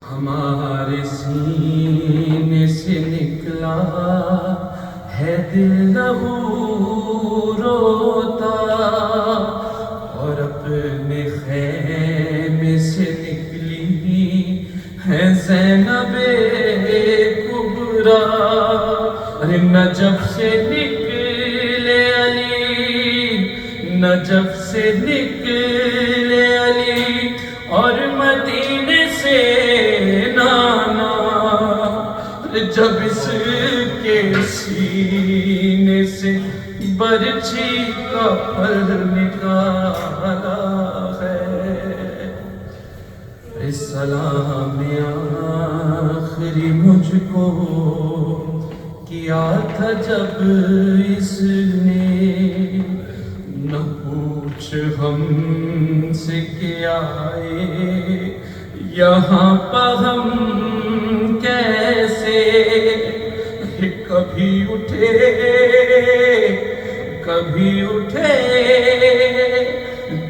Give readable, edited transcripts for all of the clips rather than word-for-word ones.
ہمارے سینے سے نکلا ہے دل لہو روتا، اور اپنے خیمے سے نکلی ہے زینب کبریٰ۔ ارے نجف سے نکلے علی، نجف سے نکلے علی، اور مدینے سے نانا، جب اس کے سینے سے برچھی کا پھل نکالا ہے۔ سلام آخری مجھ کو کیا تھا جب اس نے، نہ پوچھ ہم سے کیا آئے یہاں پر ہم کیسے، کبھی اٹھے کبھی اٹھے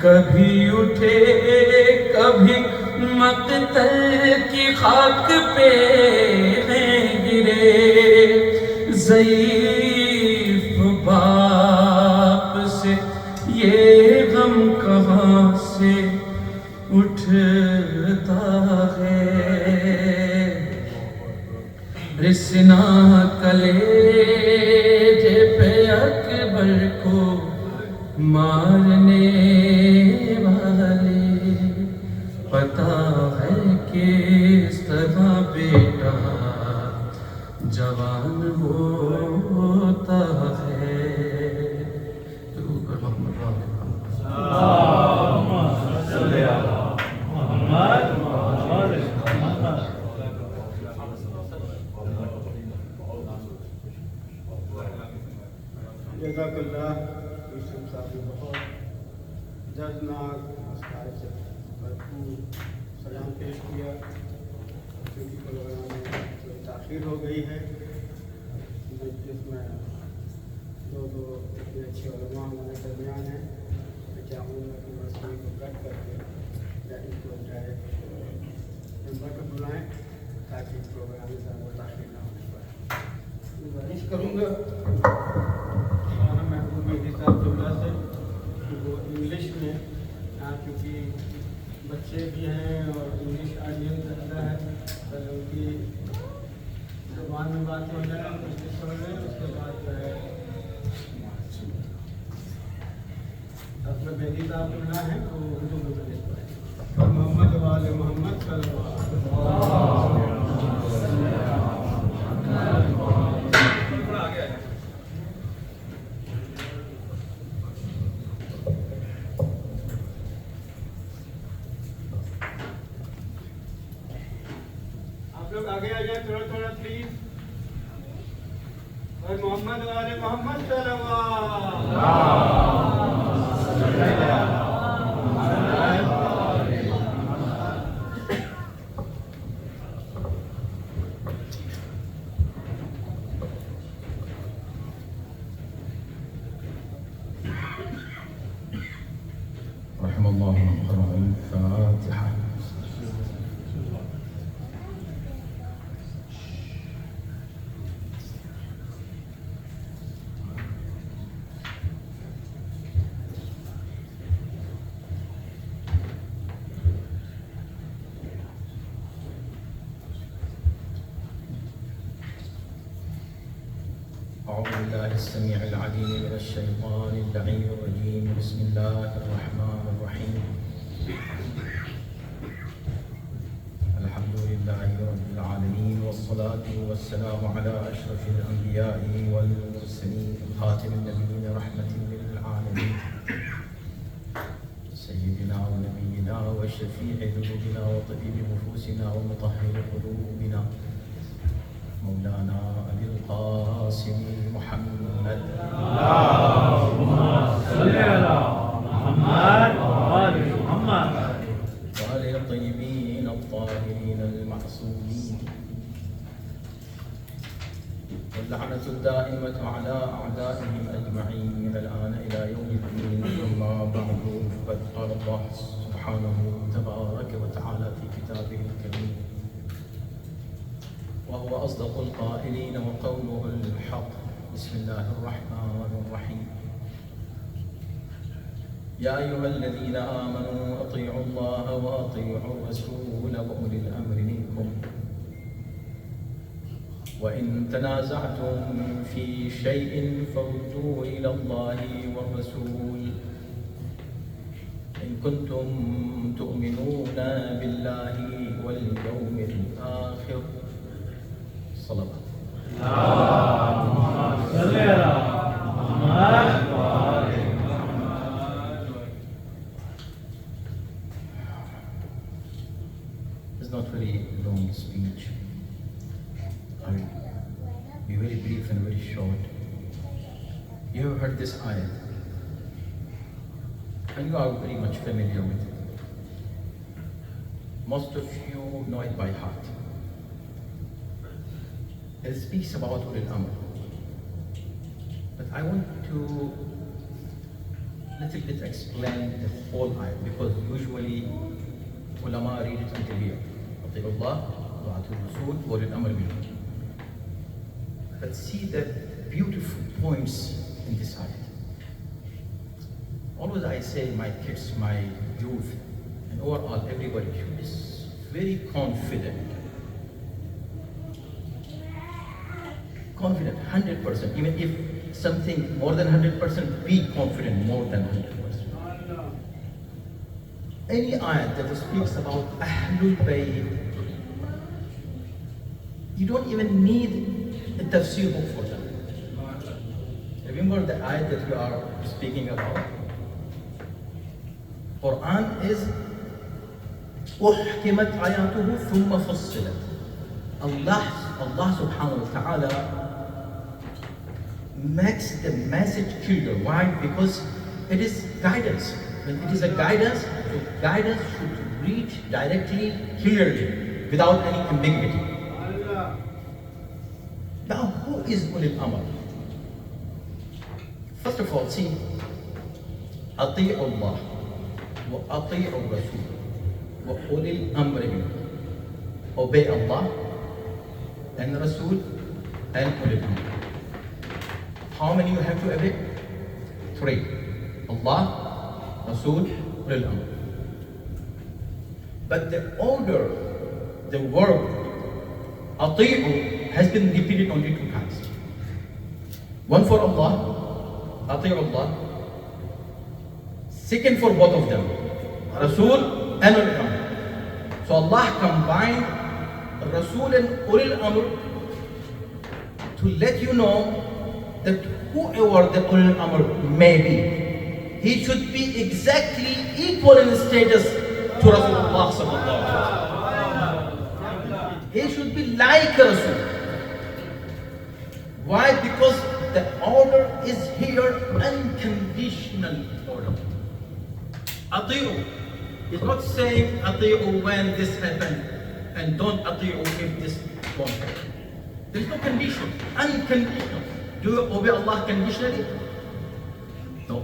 کبھی اٹھے کبھی مقتل کی خاک پہ گرے، ضعیف باپ سے یہ غم کہاں سے اٹھتا ہے۔ رسنا کلیجے پہ اکبر کو مارنے والے، پتا ہے کس طرح بیٹا جوان ہوتا ہے۔ جزاک اللہ یوسف صاحب نے بہت دردناک مسائل سے بھرپور سلام پیش کیا، کیونکہ پروگرام میں تھوڑی تاخیر ہو گئی ہے، جس میں دو اتنے اچھے علماء ہمارے درمیان ہیں، میں چاہوں گا کہ مسئلے کو کٹ کر کے یا ان کو ڈائریکٹ نمبر پر بلائیں تاکہ پروگرام میں زیادہ تاخیر نہ ہونے پائے۔ گزارش کروں گا صاحب جملہ سے کہ وہ انگلش میں، کیونکہ بچے بھی ہیں اور انگلش آڈینس زیادہ ہے، تو ان کی زبان میں بات ہو جائے اس کو سمجھ لیں، اس کے بعد جو ہے اپنا بیدی صاحب جملہ ہے تو اردو میں بولے محمد وال محمد صلی اللہ علیہ وسلم۔ لوگ آگے آ جائیں تھوڑا تھوڑا پلیز، اور محمد والے محمد صلی اللہ رحم اللہ من قرأ الفاتحة۔ أعوذ بالله السميع العليم من الشيطان اللعين الرجيم، بسم الله الرحمن الرحيم، الحمد لله رب العالمين، والصلاة والسلام على أشرف الأنبياء والمرسلين، خاتم النبيين رحمة للعالمين، سيدنا ونبينا وشفيع ذنوبنا وطبيب نفوسنا ومطهر قلوبنا، مولانا أبي القاسم محمد، اللهم صل على محمد وآل محمد وآل الطيبين الطاهرين المعصومين، واللعنة الدائمة على أعدائهم أجمعين من الآن إلى يوم الدين، أما بعد، فقد قال الله سبحانه تبارك وتعالى في كتابه الكريم: وهو أصدق القائلين وقوله الحق. بسم الله الرحمن الرحيم. يا أيها الذين آمنوا أطيعوا الله وأطيعوا الرسول وأولي الأمر منكم وإن تنازعتم في شيء فردوه إلى الله والرسول إن كنتم تؤمنون بالله واليوم الآخر. صلوات. اللهم صل على محمد وآل محمد. It's not very long speech. I will be very brief and very short. You have heard this ayat, and you are very much familiar with it. Most of you know it by heart. It speaks about Ulil Amr. But I want to little bit explain the whole ayat, because usually ulama read it until here. أطيعوا الله وأطيعوا الرسول وأولي الأمر منكم. But see the beautiful points in this ayat. Always I say my kids, my youth, and overall everybody should be very confident. Confident, 100%. Even if something more than 100%, be confident more than 100%. Any ayat that speaks about Ahlul Bayt, you don't even need a tafsir book for them. Remember the ayat that we are speaking about? Quran is أحكمت آياته ثم فصلت. Allah subhanahu wa ta'ala makes the message clear. Why? Because it is guidance. When it is a guidance, the guidance should reach directly, clearly, without any ambiguity. Now, who is Ulil Amr? First of all, see, أطيعوا الله وأطيعوا الرسول وأولي الأمر منكم. Obey Allah and Rasul and Ulil Amr. How many you have to obey? 3. Allah, Rasul, Ulil Amr. But the order, the word Ati'u has been repeated only 2 times. One for Allah, Ati'u Allah. Second for both of them, Rasul and Ulil Amr. So Allah combined Rasul and Ulil Amr to let you know that whoever the Ulil Amr may be, he should be exactly equal in status to Rasulullah sallallahu alaihi wasallam. He should be like Rasul. Why? Because the order is here unconditional order. Ati'u is not saying Ati'u when this happened and don't Ati'u if this won't happen. There is no condition, unconditional. Do you obey Allah conditionally? No.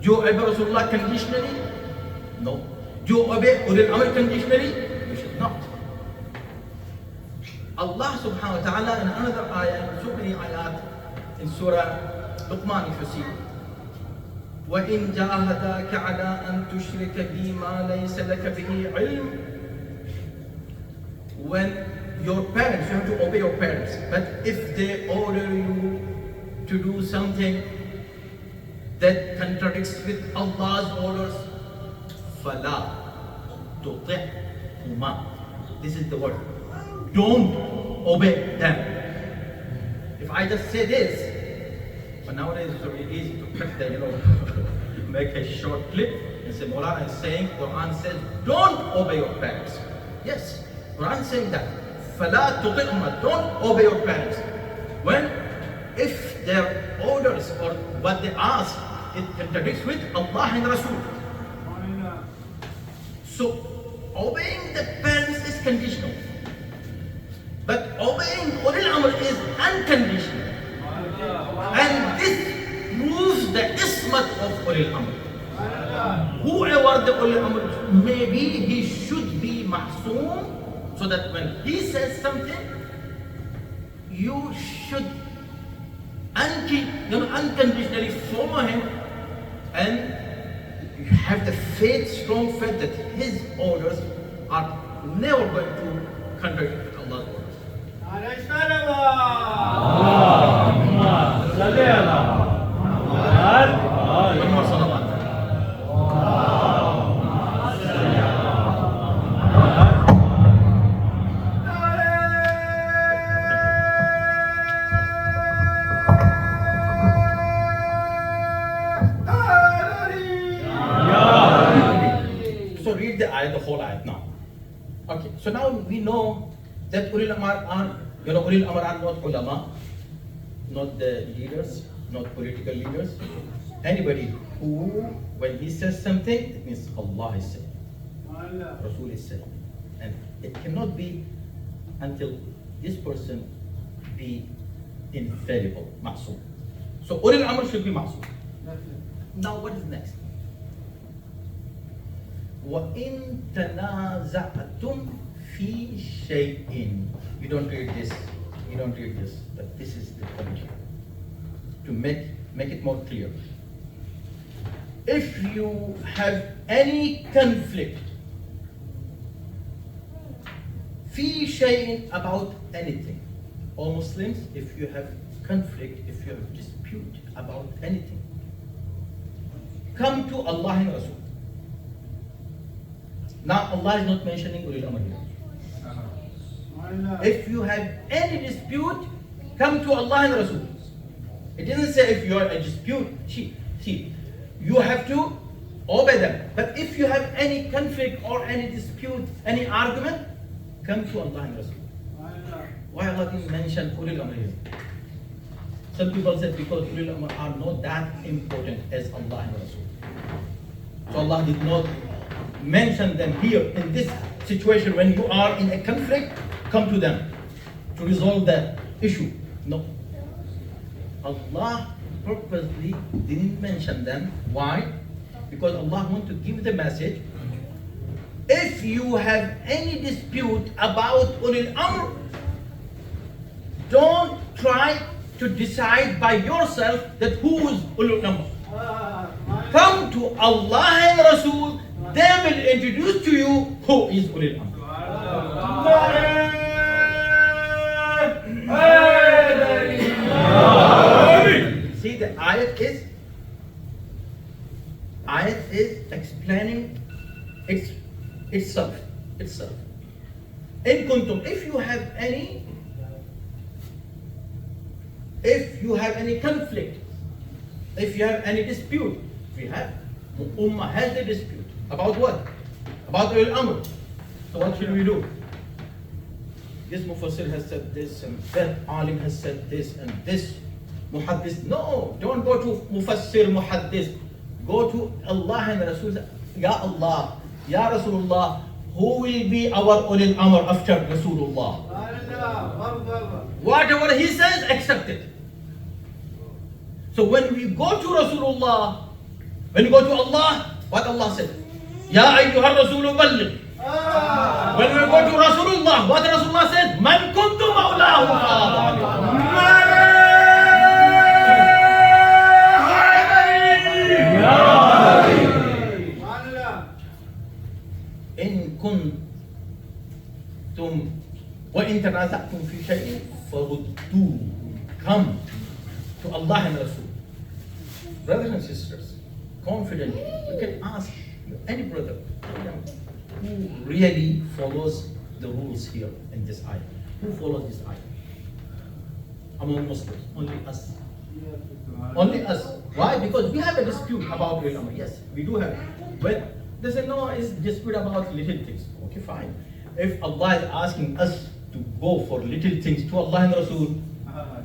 Do you obey Rasulullah conditionally? No. Do you obey Ulil Amr conditionally? You should not. Allah subhanahu wa ta'ala in another ayah, so many ayat in Surah Luqman, if you see, وَإِن جَاهَدَاكَ عَلَىٰ أَن تُشْرِكَ بِي مَا لَيْسَ لَكَ بِهِ عِلْمٍ. When your parents, you have to obey your parents, but if they order you to do something that contradicts with Allah's orders, فَلَا تُطِعْهُمَا. This is the word. Don't obey them. If I just say this, but nowadays it's very easy to cut the, make a short clip and say, Maulana is saying, Quran says, don't obey your parents. Yes, Quran is saying that. فَلَا تُطِعْهُمَا. Don't obey your parents. When? If their orders or what they ask, it contradicts with Allah and Rasul. So, obeying the parents is conditional. But obeying Ulil Amr is unconditional. And this proves the ismat of Ulil Amr. Whoever the Ulil Amr may be, he should be mahsoom, so that when he says something, you should unconditionally follow him, and you have the faith, strong faith that his orders are never going to contradict Allah's orders. اللهم صل على محمد One more salawat. So read the ayat, the whole ayat now. Okay, so now we know that Ulil Amr are, Ulil Amr are not ulama, not the leaders, not political leaders. Anybody who, when he says something, it means Allah is saying, Rasul is saying. And it cannot be until this person be infallible, ma'soom. So Ulil Amr should be ma'soom. Now what is next? وَإِن تَنَازَعْتُمْ فِي شَيْءٍ. You don't read this, but this is the point here. To make it more clear. If you have any conflict, فِي شَيْءٍ, about anything, all Muslims, if you have conflict, if you have dispute about anything, come to Allah and Rasul. Now Allah is not mentioning Ulil Amr here. If you have any dispute, come to Allah and Rasul. It doesn't say if you are a dispute, see, you have to obey them. But if you have any conflict or any dispute, any argument, come to Allah and Rasul. Why Allah didn't mention Ulil Amr here? Some people said because Ulil Amr are not that important as Allah and Rasul. So Allah did not mention them here in this situation. When you are in a conflict, come to them to resolve that issue. No. Allah purposely didn't mention them. Why? Because Allah wants to give the message. If you have any dispute about Ulil Amr, don't try to decide by yourself that who is Ulul Amr. Come to Allah and Rasul. They will introduce to you who is Ulil Amr. See, the ayat is explaining itself. In kuntum, if you have any conflict, if you have any dispute, we have Ummah has a dispute. About what? About Ulil Amr. So what should we do? This Mufassir has said this, and that Alim has said this, and this Muhaddis. No, don't go to Mufassir, Muhaddis. Go to Allah and Rasul. Ya Allah, Ya Rasulullah, who will be our Ulil Amr after Rasulullah? Whatever he says, accept it. So when we go to Rasulullah, when we go to Allah, what Allah said? Ya ayyuhar Rasulu balligh. When we go to Rasulullah, what Rasulullah said? Man kuntu mawlahu in kuntum wa in tanaza'tum fi shay'in farudduhu. Come to Allah and Rasul. Brothers and sisters, confidently, you can ask any brother who really follows the rules here in this ayah. Who follows this ayah? Among Muslims, only us. Only us. Why? Because we have a dispute about Ulil Amr. Yes, we do have. When they say no, it's dispute about little things. Okay, fine. If Allah is asking us to go for little things to Allah and Rasul,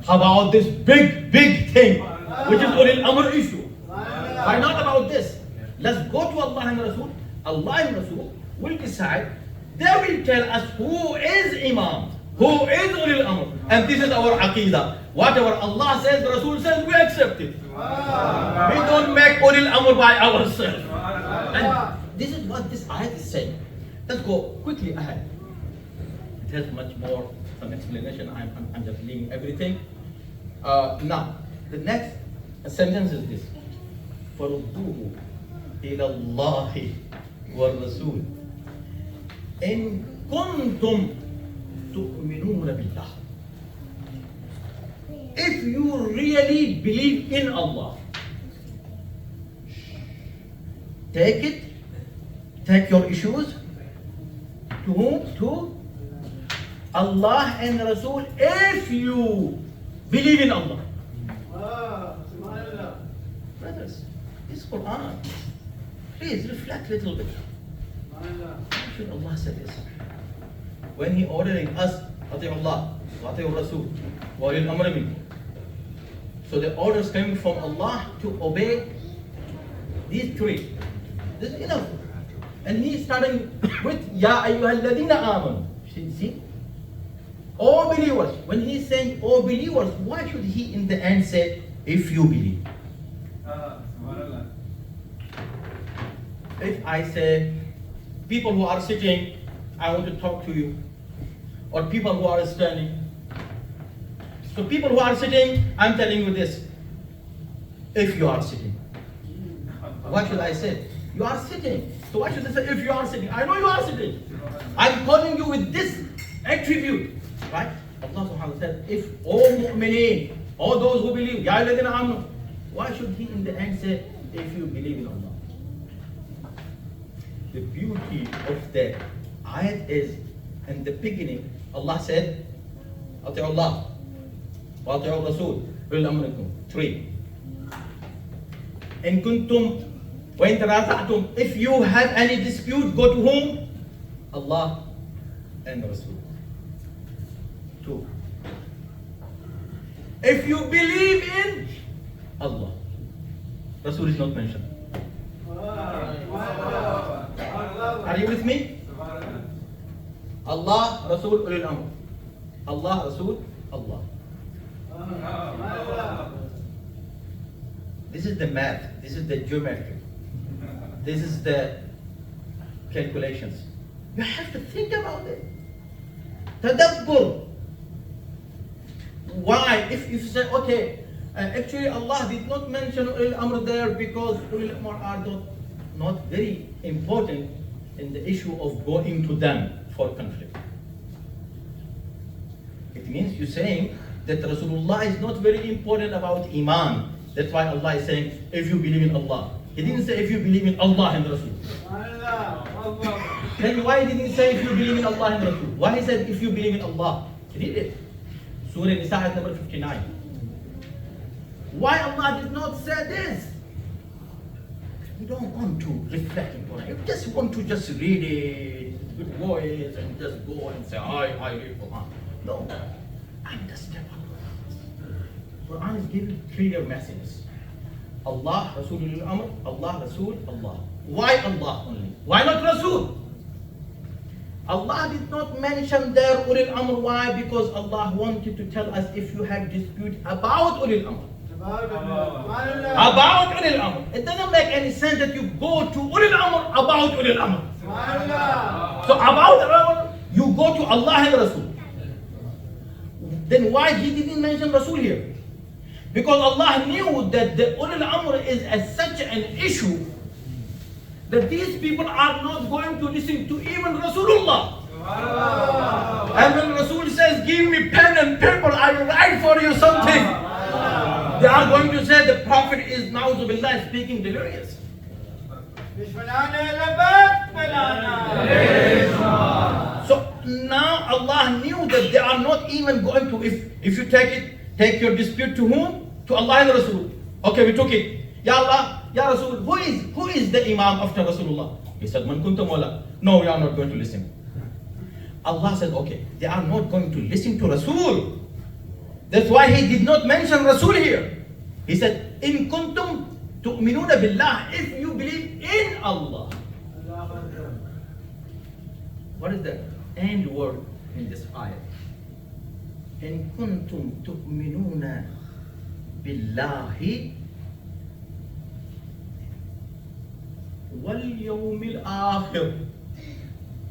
how about this big thing, which is Ulil Amr issue? Why not about this? Let's go to Allah and Rasul. Allah and Rasul will decide. They will tell us who is Imam, who is Ulil Amr, and this is our Aqidah. Whatever Allah says, Rasul says, we accept it. We don't make Ulil Amr by ourselves. And this is what this ayat is saying. Let's go quickly ahead. It has much more, some explanation. I'm just leaving everything. Now, the next sentence is this. فَرُدُّوهُ إِلَى اللَّهِ وَالرَّسُولِ إِن كُنتُمْ تُؤْمِنُونَ بِاللَّهِ. If you really believe in Allah, take your issues to whom? To Allah and Rasul, if you believe in Allah. Brothers, this Quran, please reflect a little bit. Why should Allah say this? When He ordering us, أطيعوا الله وأطيعوا الرسول وأولي الأمر منكم. So the orders coming from Allah to obey these three. This is enough. And He is starting with Ya ayyuhalladhina amanu. See? All believers. When He is saying all believers, why should He in the end say, if you believe? If I say, people who are sitting, I want to talk to you. Or people who are standing. So people who are sitting, I'm telling you this. If you are sitting. What should I say? You are sitting. So why should I say if you are sitting? I know you are sitting. I'm calling you with this attribute. Right? Allah subhanahu wa ta'ala said, if all mu'mineen, all those who believe, Ya ayyuhalladhina amanu, why should He in the end say, if you believe in Allah? The beauty of the ayat is, in the beginning, Allah said, أطيعوا الله وأطيعوا الرسول أولي الأمر منكم. 3. إن كنتم وإن تنازعتم, if you have any dispute, go to whom? Allah and Rasul. 2. If you believe in Allah, Rasul is not mentioned. Are you with me? Allah, Rasul, Ulil Amr. Allah, Rasul, Allah. This is the math. This is the geometry. This is the calculations. You have to think about it. Tadabbur. Why? If you say, okay, actually Allah did not mention Ulil Amr there because Ulil Amr are not very important in the issue of going to them for conflict. It means you're saying that Rasulullah is not very important about Iman. That's why Allah is saying, if you believe in Allah. He didn't say if you believe in Allah and Rasul. Then why didn't He say if you believe in Allah and Rasul? Why He said if you believe in Allah? Read it. Surah Nisa ayat number 59. Why Allah did not say this? You don't want to reflect on Quran. You just want to just read it with voice and just go and say, I read Quran. No. Understand what Quran is giving clear messages. Allah, Rasulul Amr, Allah, Rasul, Allah. Why Allah only? Why not Rasul? Allah did not mention there Ulil Amr. Why? Because Allah wanted to tell us if you have dispute about Ulil Amr. About Ulil Amr. It doesn't make any sense that you go to Ulil Amr about Ulil Amr. So about Ulil Amr, you go to Allah and Rasul. Then why He didn't mention Rasul here? Because Allah knew that the Ulil Amr is as such an issue that these people are not going to listen to even Rasulullah. And when Rasul says, give me pen and paper, I will write for you something. They are going to say the Prophet is na'uzubillah speaking delirious. So now Allah knew that they are not even going to, if you take your dispute to whom? To Allah and Rasul. Okay, we took it. Ya Allah, Ya Rasul, who is the Imam after Rasulullah? He said, Man kuntum wala. No, we are not going to listen. Allah said, okay, they are not going to listen to Rasul. That's why He did not mention Rasul here. He said, In kuntum tu'minuna billah, if you believe in Allah. What is the end word in this ayah? In kuntum tu'minuna billahi wal yawmil akhir,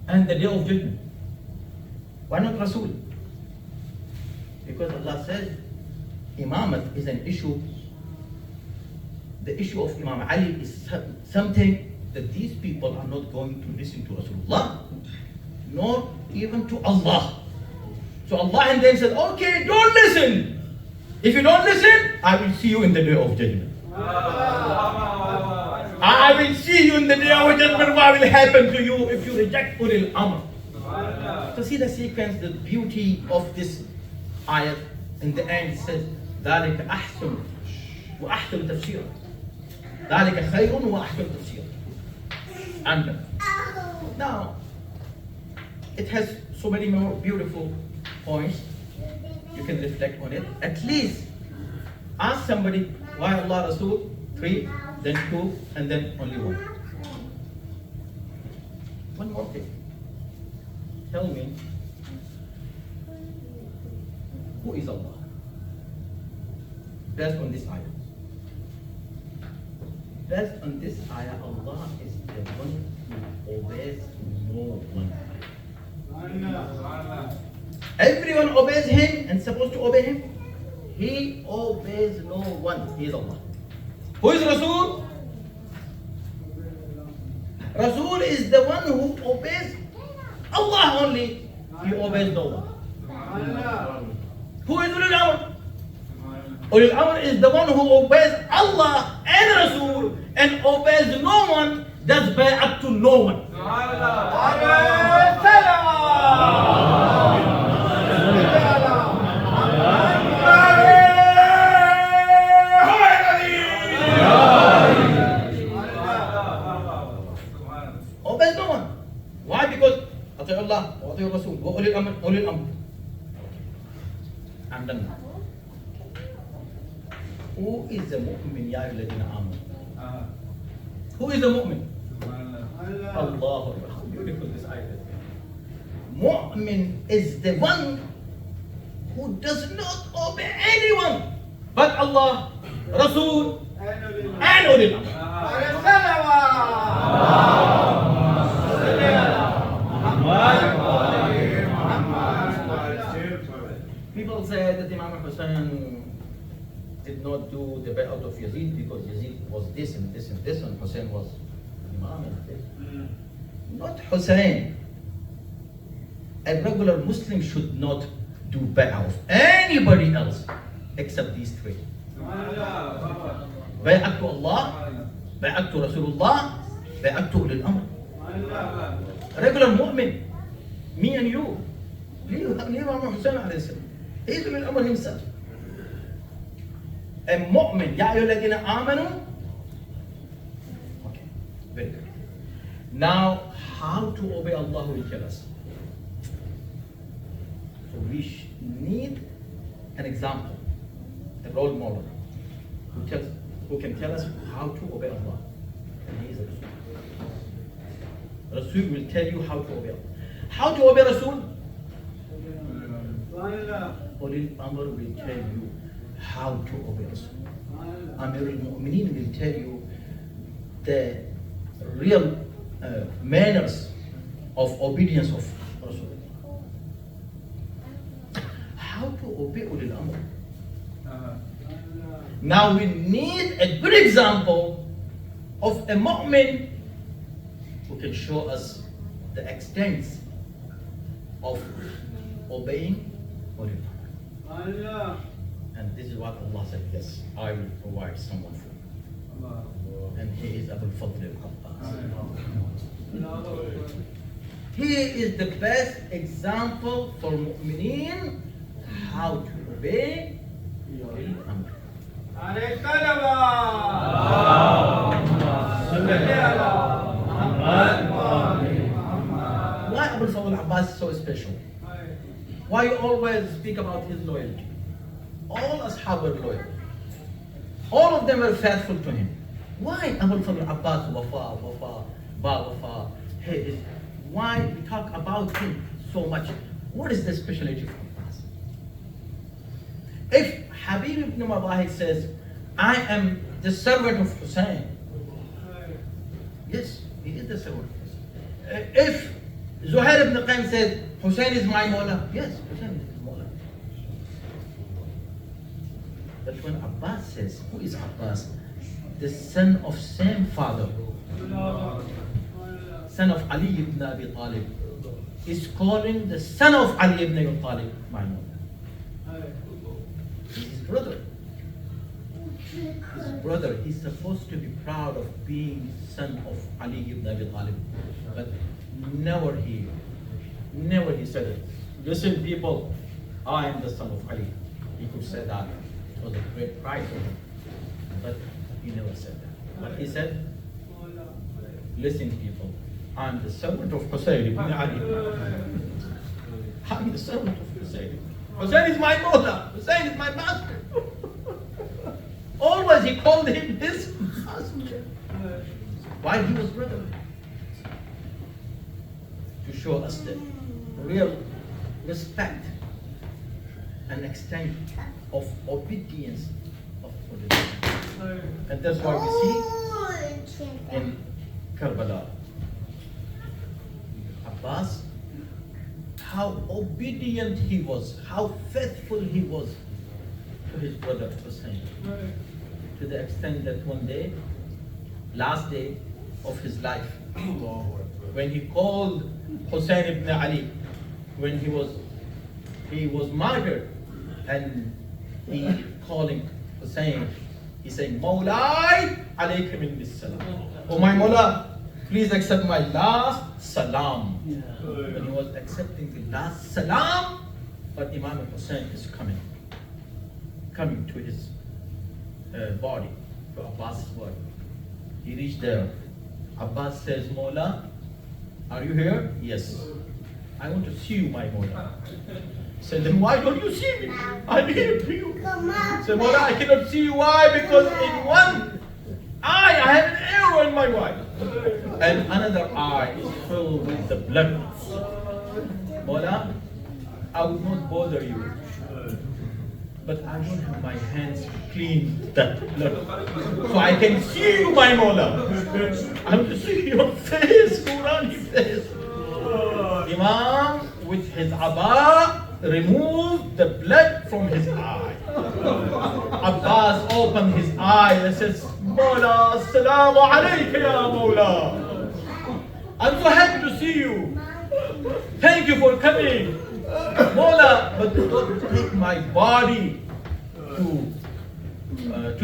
and the day of judgment. Why not Rasul? Because Allah says Imamat is an issue. The issue of Imam Ali is something that these people are not going to listen to Rasulullah, nor even to Allah. So Allah and then said, okay, don't listen. If you don't listen, I will see you in the day of judgment. I will see you in the day of judgment. What will happen to you if you reject Ulil Amr? So see the sequence, the beauty of this ayat. In the end it says, ذَلِكَ أَحْسَنُ وَأَحْسَنُ تَفْسِيرًا. ذَلِكَ خَيْرٌ وَأَحْسَنُ تَفْسِيرًا. And now, it has so many more beautiful points. You can reflect on it. At least ask somebody why Allah Rasul 3, then 2, and then only 1. One more thing. Tell me, who is Allah? Based on this ayah. Based on this ayah, Allah is the one who obeys no one. Everyone obeys him and supposed to obey him. He obeys no one. He is Allah. Who is Rasul? Rasul is the one who obeys Allah only. He obeys no one. Who is Ulul Amr? Ulul Amr is the one who obeys Allah and Rasul and obeys no one, does bay'at to no one. Obeys no one. Why? Because أطيع الله وأطيع الرسول وأولي الأمر أولي الأمر. I'm done now. Who is the mu'min ya ayyuhalladhina amanu? Who is the mu'min? Allah. How beautiful this ayah is. Mu'min is the one who does not obey anyone but Allah, Rasul, and ulil amr. People say that Imam Hussein did not do the bay'at of Yazid because Yazid was this and this and this and Hussein was Imam and this. Not Hussein. A regular Muslim should not do bay'at of anybody else except these 3. Bay'at to Allah, bay'at to Rasulullah, bay'at to ulil amr. A regular mu'min, me and you, leave Imam Hussein alayhi salam. He is ulil amr himself. A mu'min, ya ayyuhalladhina amanu. Okay, very good. Now, how to obey Allah will tell us. So we need an example, a role model, who can tell us how to obey Allah. And he is Rasul. Rasul will tell you how to obey Allah. How to obey Rasul? Ulil Amr will tell you how to obey Rasul. Amir al-Mu'mineen will tell you the real manners of obedience of Rasul. How to obey Ulil Amr? Now we need a good example of a mu'min who can show us the extent of obeying Ulil Amr. And this is what Allah said, yes, I will provide someone for you. And he is Abul Fadl al-Abbas. He is the best example for mu'mineen how to obey Ulil Amr. Why Abul Fadl al-Abbas is so special? Why you always speak about his loyalty? All ashab were loyal. All of them were faithful to him. Why Abul Fadl al-Abbas, Wafa, why we talk about him so much? What is the speciality of Abbas? If Habib ibn Mabahid says, I am the servant of Hussein. Yes, he is the servant of Hussein. If Zuhair ibn Qaym said, Hussein is my Mawla. Yes, Hussein is his Mawla. But when Abbas says, who is Abbas? The son of same father, son of Ali ibn Abi Talib, is calling the son of Ali ibn Abi Talib my Mawla. He's his brother. His brother, he's supposed to be proud of being son of Ali ibn Abi Talib. But never he said it. Listen people, I am the son of Ali. He could say that. It was a great pride for him. But he never said that. But he said, listen people, I'm the servant of Hussein ibn Ali. I'm the servant of Hussein. Hussein is my Mawla. Hussein is my master. Always he called him his master. While he was brother. To show us the real respect and extent of obedience of Hussein. And that's what we see in Karbala. Abbas, how obedient he was, how faithful he was to his brother Hussein. To the extent that one day, last day of his life, when he called Hussein ibn Ali, when he was martyred, and he calling Hussein, he saying, Mawlai alayka minni salam. Oh my Mawla, please accept my last salam. When he was accepting the last salam, but Imam Hussein is coming to his body, to Abbas's body. He reached there. Abbas says, Mawla, are you here? Yes. I want to see you, my Mawla. Said, then why don't you see me? I'm here to you. Said, Mawla, I cannot see you. Why? Because in one eye I have an arrow in my eye, and another eye is filled with the blood. Mawla, I will not bother you, but I don't have my hands to clean that blood, so I can see you, my Mawla. I want to see your face, Nurani face. Imam, with his abba, removed the blood from his eye. Abbas opened his eye and says, Mawla, assalamu alayka ya Mawla. I'm so happy to see you. Thank you for coming. Mawla, but don't take my body to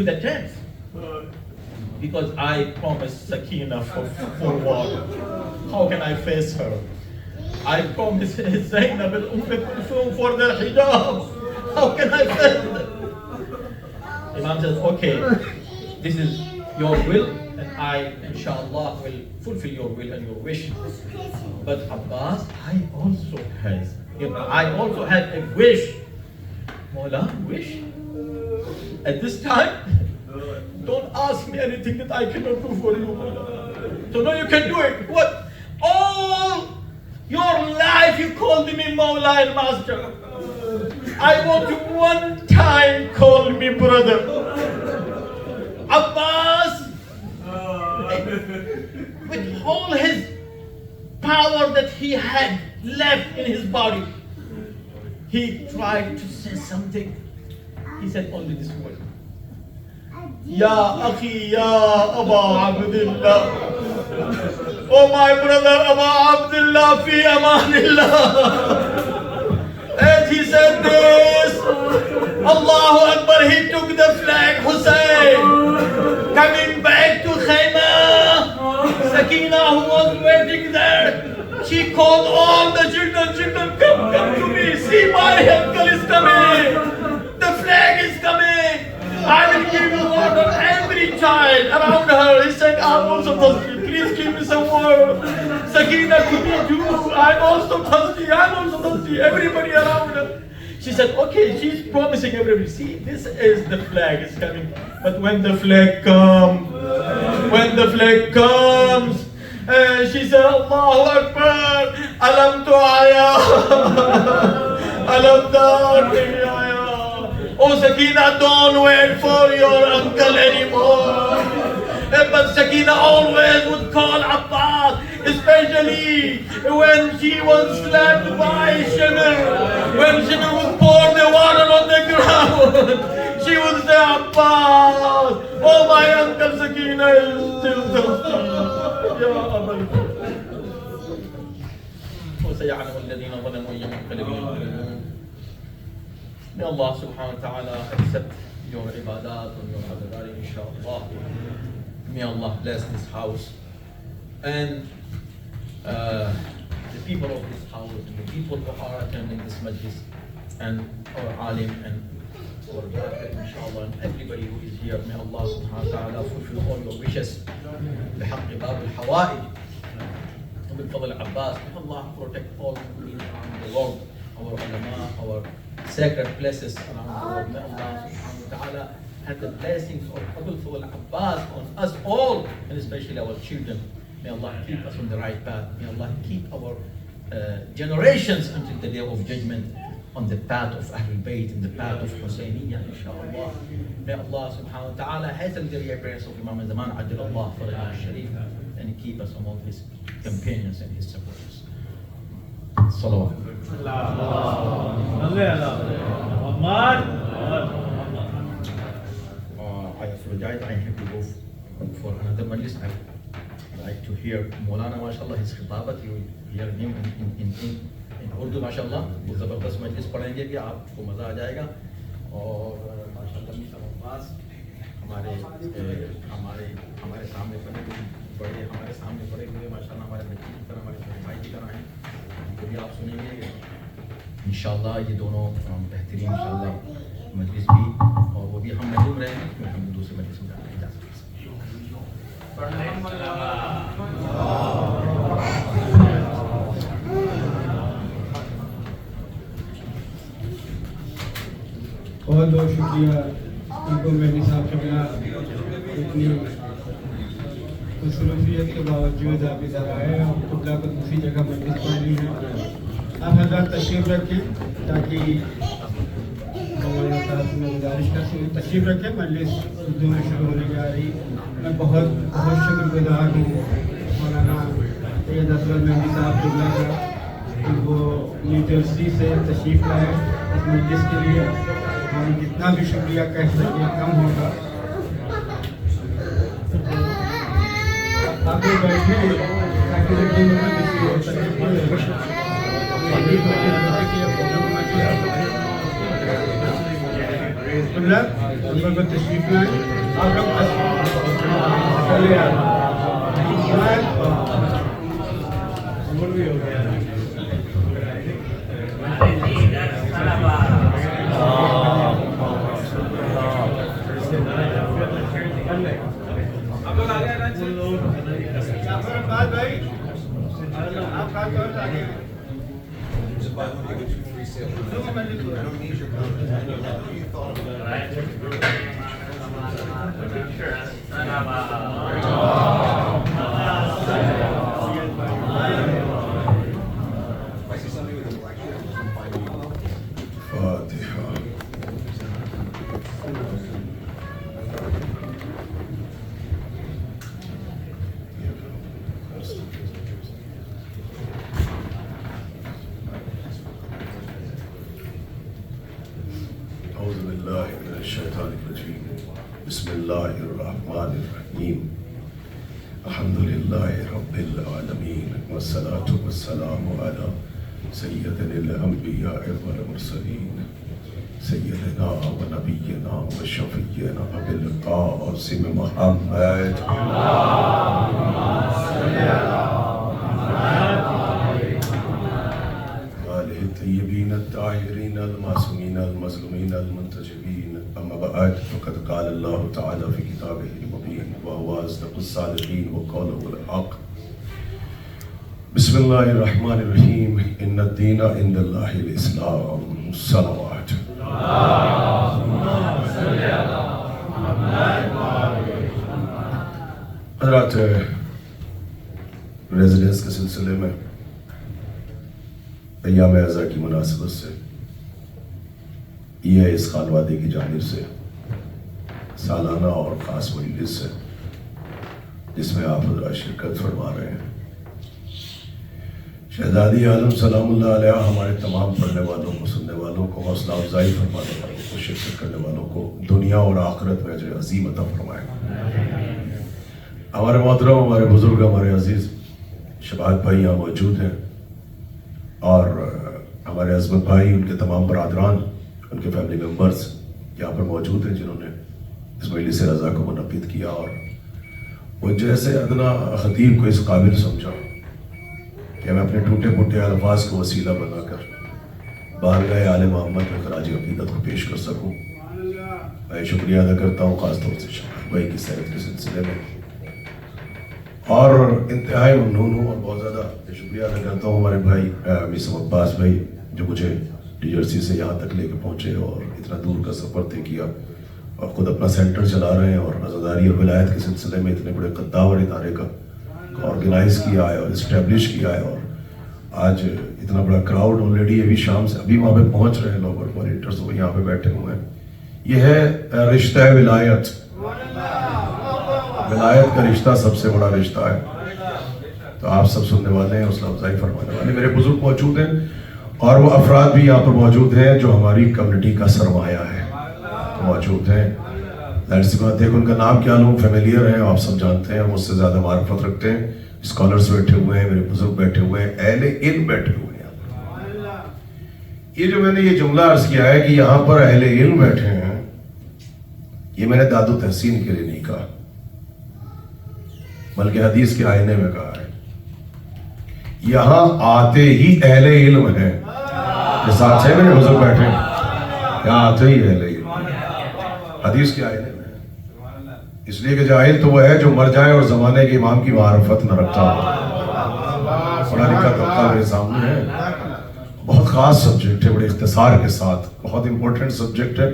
the tent, because I promised Sakina for water. How can I face her? I promised Zainab and Kulthum for their hijab. How can I face them? Imam says, okay, this is your will, and I, inshallah, will fulfill your will and your wish. But Abbas, I also had a wish. Mawla, wish? At this time, don't ask me anything that I cannot do for you, Mawla. So now you can do it. What? All your life you called me Mawla and Master. I want you one time call me brother. Abbas, with all his power that he had left in his body, he tried to say something. He said only this word. Ya Akhi, Ya Aba Abdullah. Oh my brother Aba Abdullah, fi amanillah. As he said this, Allahu Akbar, he took the flag, Hussein, coming back to Khayma. Sakina, who was waiting there, she called all the children, come to me, see my uncle is coming, the flag is coming, I will give you water. Every child around her is saying, I'm also thirsty, please give me some water. Sakina, could you too? I'm also thirsty, everybody around her. She said, okay, she's promising everybody, see, this is the flag is coming. But when the flag comes, she said, Allahu Akbar, alam tu'aya, alam tu'aya. Oh Sakina, don't wait for your uncle anymore. But Sakina always would call Abbas, especially when she was slapped by Shimmer. When Shimmer would pour the water on the ground, she would say, Abbas, oh my uncle Sakina is still thirsty. Ya Abba. وسيعلم الذين ظلموا أي منقلب ينقلبون. May Allah subhanahu wa ta'ala accept your ibadat and your adadari, inshallah. May Allah bless this house and the people of this house and the people who are attending this majlis and our alim and our brother, inshallah, and everybody who is here. May Allah subhanahu wa ta'ala fulfill all your wishes. بحق باب الحوائج وبالفضل العباس. May Allah protect all Muslims around the world, our ulama, our sacred places around the world. May Allah subhanahu wa ta'ala have the blessings of Abul Fadl Abbas on us all, and especially our children. May Allah keep us on the right path. May Allah keep our generations until the day of judgment on the path of Ahlul Bayt, in the path of Husayniyya, inshallah. May Allah subhanahu wa ta'ala hasten the reappearance of Imam Zaman, Ajjalallahu Farajahu al-Sharif, and keep us among his companions and his supporters. Salawat. I apologize, I have to go for another majlis. I'd like to hear Maulana, mashallah, his khitabat. You will hear him in Urdu, mashallah. وہ زبردست مجلس پڑھیں گے کہ آپ کو مزہ آ جائے گا. اور ماشاءاللہ میشا عباس ہمارے سامنے پڑھے ہمارے سامنے پڑھے ہوئے ماشاءاللہ ہمارے بچے کی طرح ہمارے بھائی کی طرح ہیں. ان کو بھی آپ سنیں گے انشاءاللہ. یہ دونوں بہترین انشاءاللہ مجلس بھی, اور وہ بھی ہم محروم رہے ہیں کیونکہ ہم دوسرے مجلس میں جانے کی اجازت نہیں. بہت بہت شکریہ ان کو مہدی صاحب کے بنا اتنی مصروفیت کے باوجود آپ ادھر آئے اور قبلہ کو دوسری جگہ مجلس پڑھنی ہے. آپ حضرات تشریف رکھیں تاکہ مولانا صاحب سے میں گزارش کر سکوں تشریف رکھیں. مجلس اردو میں شروع ہونے جا رہی. میں بہت بہت شکر گزار ہوں مولانا سید افضل مہدی صاحب قبلہ کا کہ وہ نیو جرسی سے تشریف لائے اس مجلس کے لیے. ہم جتنا بھی شکریہ کہہ سکیں کم ہوگا. آپ لوگ بیٹھے تاکہ دونوں میں کسی اور تکلیف نہ لگے. تشریف لائیں. آپ لوگ چلے بھی ہو گیا. آپ لوگ آگے آنا چاہیے. بھائی آپ کا کون آگے بسم الله الرحمن الرحيم. الحمد لله رب العالمين والصلاة والسلام على سيدنا الأنبياء والمرسلين سيدنا ونبينا وشفينا أبي القاسم محمد آله الطيبين الطاهرين المعصومين المظلومين المنتجبين. أما بعد فقد قال الله تعالى في كتابه المبين وهو أصدق الصادقين وقوله الحق. بسم الله الرحمن الرحيم. إن الدين عند الله الإسلام. صلوات. حضرات ریزیڈنس کے سلسلے میں ایام اعزا کی مناسبت سے یہ اس خانوادے کی جانب سے سالانہ اور خاص مجلس ہے جس میں آپ حضرات شرکت فرما رہے ہیں. شہزادی عالم سلام اللہ علیہ ہمارے تمام پڑھنے والوں کو، سننے والوں کو حوصلہ افزائی فرمانے والوں کو، شرکت کرنے والوں کو دنیا اور آخرت میں اجر عظیم عطا فرمائے۔ ہمارے محترم، ہمارے بزرگ، ہمارے عزیز شباب بھائی یہاں موجود ہیں، اور ہمارے عظمت بھائی، ان کے تمام برادران، ان کے فیملی ممبرز یہاں پر موجود ہیں جنہوں نے اس مجلس رضا کو منعقد کیا، اور وہ جیسے ادنا خطیب کو اس قابل سمجھا کہ میں اپنے ٹوٹے پھوٹے الفاظ کو وسیلہ بنا کر بارگاہ آل محمد میں خراج عقیدت کو پیش کر سکوں۔ میں شکریہ ادا کرتا ہوں خاص طور سے شباب بھائی کی صحت کے سلسلے میں، اور انتہائی ممنون ہوں اور بہت زیادہ شکریہ ادا کرتا ہوں ہمارے بھائی میسم عباس بھائی، جو مجھے ٹیجرسی سے یہاں تک لے کے پہنچے اور اتنا دور کا سفر طے کیا، اور خود اپنا سینٹر چلا رہے ہیں، اور عزاداری اور ولایت کے سلسلے میں اتنے بڑے قداور ادارے کا آرگنائز کیا ہے اور اسٹیبلش کیا ہے، اور آج اتنا بڑا کراؤڈ آلریڈی ابھی شام سے ابھی وہاں پہ پہنچ رہے ہیں لوگ، اور والیٹرز وہ یہاں پہ بیٹھے ہوئے ہیں۔ یہ ہے رشتہ ولایت، ولایت کا رشتہ سب سے بڑا رشتہ ہے۔ تو آپ سب سننے والے ہیں، حوصلہ افزائی فرمانے والے میرے بزرگ موجود ہیں، اور وہ افراد بھی یہاں پر موجود ہیں جو ہماری کمیونٹی کا سرمایہ ہے، موجود ہیں۔ ظاہر سی بات ہے کہ ان کا نام کیا لوں، فیملیئر ہیں، آپ سب جانتے ہیں، مجھ سے زیادہ معرفت رکھتے ہیں۔ اسکالرز بیٹھے ہوئے ہیں، میرے بزرگ بیٹھے ہوئے ہیں، اہل علم بیٹھے ہوئے ہیں۔ یہ جو میں نے یہ جملہ عرض کیا ہے کہ یہاں پر اہل علم بیٹھے ہیں، یہ میں نے دادو تحسین کے لیے نہیں کہا، بلکہ حدیث کے آئینے میں کہا ہے۔ یہاں آتے ہی اہل علم ہیں، یہ ساتھ ہے میرے بزرگ بیٹھے ہیں، یہاں آتے ہی اہل علم، حدیث کے آئینے میں۔ اس لیے کہ جاہل تو وہ ہے جو مر جائے اور زمانے کے امام کی معرفت نہ رکھتا ہو۔ پڑھا لکھا طبقہ میرے سامنے ہے، بہت خاص سبجیکٹ ہے، بڑے اختصار کے ساتھ، بہت امپورٹنٹ سبجیکٹ ہے،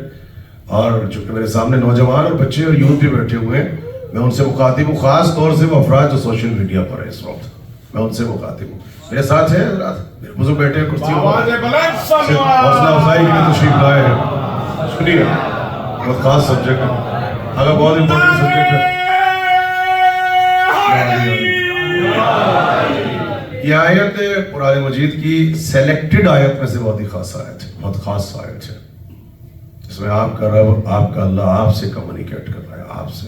اور چونکہ میرے سامنے نوجوان اور بچے اور یوتھ بھی بیٹھے ہوئے ہیں، میں ان سے مخاطب ہوں، خاص طور سے وہ افراد جو سوشل میڈیا پر ہیں اس وقت، میں ان سے مخاطب ہوں۔ میرے ساتھ ہیں میرے بزرگ بیٹھے ہیں کرسی پر، حوصلہ افزائی کے لیے تشریف لائے ہیں، شکریہ۔ بہت خاص سبجیکٹ ہے، اگر بہت امپورٹنٹ سبجیکٹ ہے۔ یہ آیت قرآن مجید کی سیلیکٹڈ آیت میں سے بہت ہی خاص آیت ہے، بہت خاص آیت ہے۔ اس میں آپ کا رب، آپ کا اللہ آپ سے کمیونیکیٹ کر رہا ہے، آپ سے،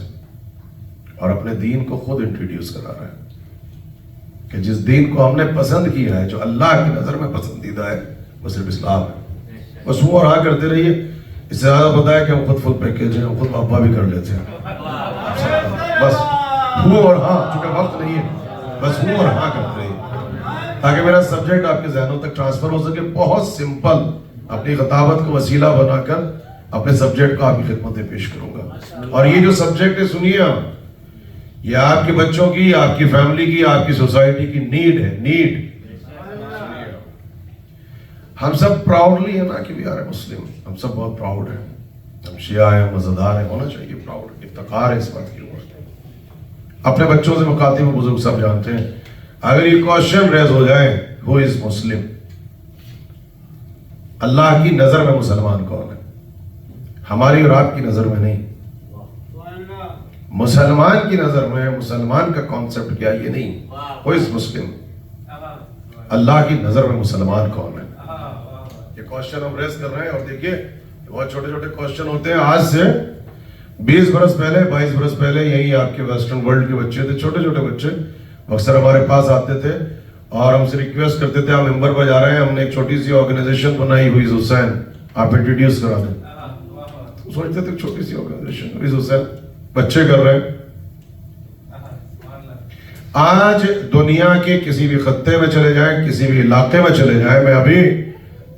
اور اپنے دین کو خود انٹروڈیوس کرا رہا ہے کہ جس دین کو ہم نے پسند کیا ہے، جو اللہ کی نظر میں پسندیدہ ہے، وہ صرف اسلام ہے۔ بس وہ اور ہاں کرتے رہیے، اس سے زیادہ پتا ہے کہ ہم خود فل پیکیج ہیں، ہم خود ابا بھی کر لیتے ہیں، بس ہوں اور ہاں، چونکہ وقت نہیں ہے، بس ہوں اور ہاں کرتے رہیے تاکہ میرا سبجیکٹ آپ کے ذہنوں تک ٹرانسفر ہو سکے۔ بہت سمپل اپنی خطابت کو وسیلہ بنا کر اپنے سبجیکٹ کو آپ کی خدمت میں پیش کروں گا، اور یہ جو سبجیکٹ ہے سنیے آپ، یہ آپ کے بچوں کی، آپ کی فیملی کی، آپ کی سوسائٹی کی نیڈ ہے، نیڈ۔ ہم سب پراؤڈلی ہیں نا کہ وی آر مسلم، ہم سب بہت پراؤڈ ہیں، ہم شیعہ ہیں، مزدار ہیں، ہونا چاہیے پراؤڈ، افتخار ہے اس بات کی اوپر۔ اپنے بچوں سے مخاطب و بزرگ سب جانتے ہیں، اگر یہ کوشچن ریز ہو جائے ہو از مسلم، اللہ کی نظر میں مسلمان کون ہے، ہماری اور آپ کی نظر میں نہیں، مسلمان کی نظر میں مسلمان کا کانسیپٹ کیا یہ نہیں، ہو از مسلم، اللہ کی نظر میں مسلمان کون ہے۔ یہ کوشچن ہم ریز کر رہے ہیں، اور دیکھیے بہت چھوٹے چھوٹے کوشچن ہوتے ہیں۔ آج سے 20 برس پہلے، 22 برس پہلے یہی آپ کے ویسٹرن ورلڈ کے بچے تھے، چھوٹے چھوٹے بچے اکثر ہمارے پاس آتے تھے اور ہم سے ریکویسٹ کرتے تھے، ہم ممبر پر جا رہے ہیں، ہم نے ایک چھوٹی سی آرگنائزیشن بنائی ہوئی حسین، آپ انٹروڈیوس کرا دیں۔ سوچتے تھے چھوٹی سی آرگنائزیشن ہوئی حسین، بچے کر رہے ہیں۔ آج دنیا کے کسی بھی خطے میں چلے جائیں، کسی بھی علاقے میں چلے جائیں، میں ابھی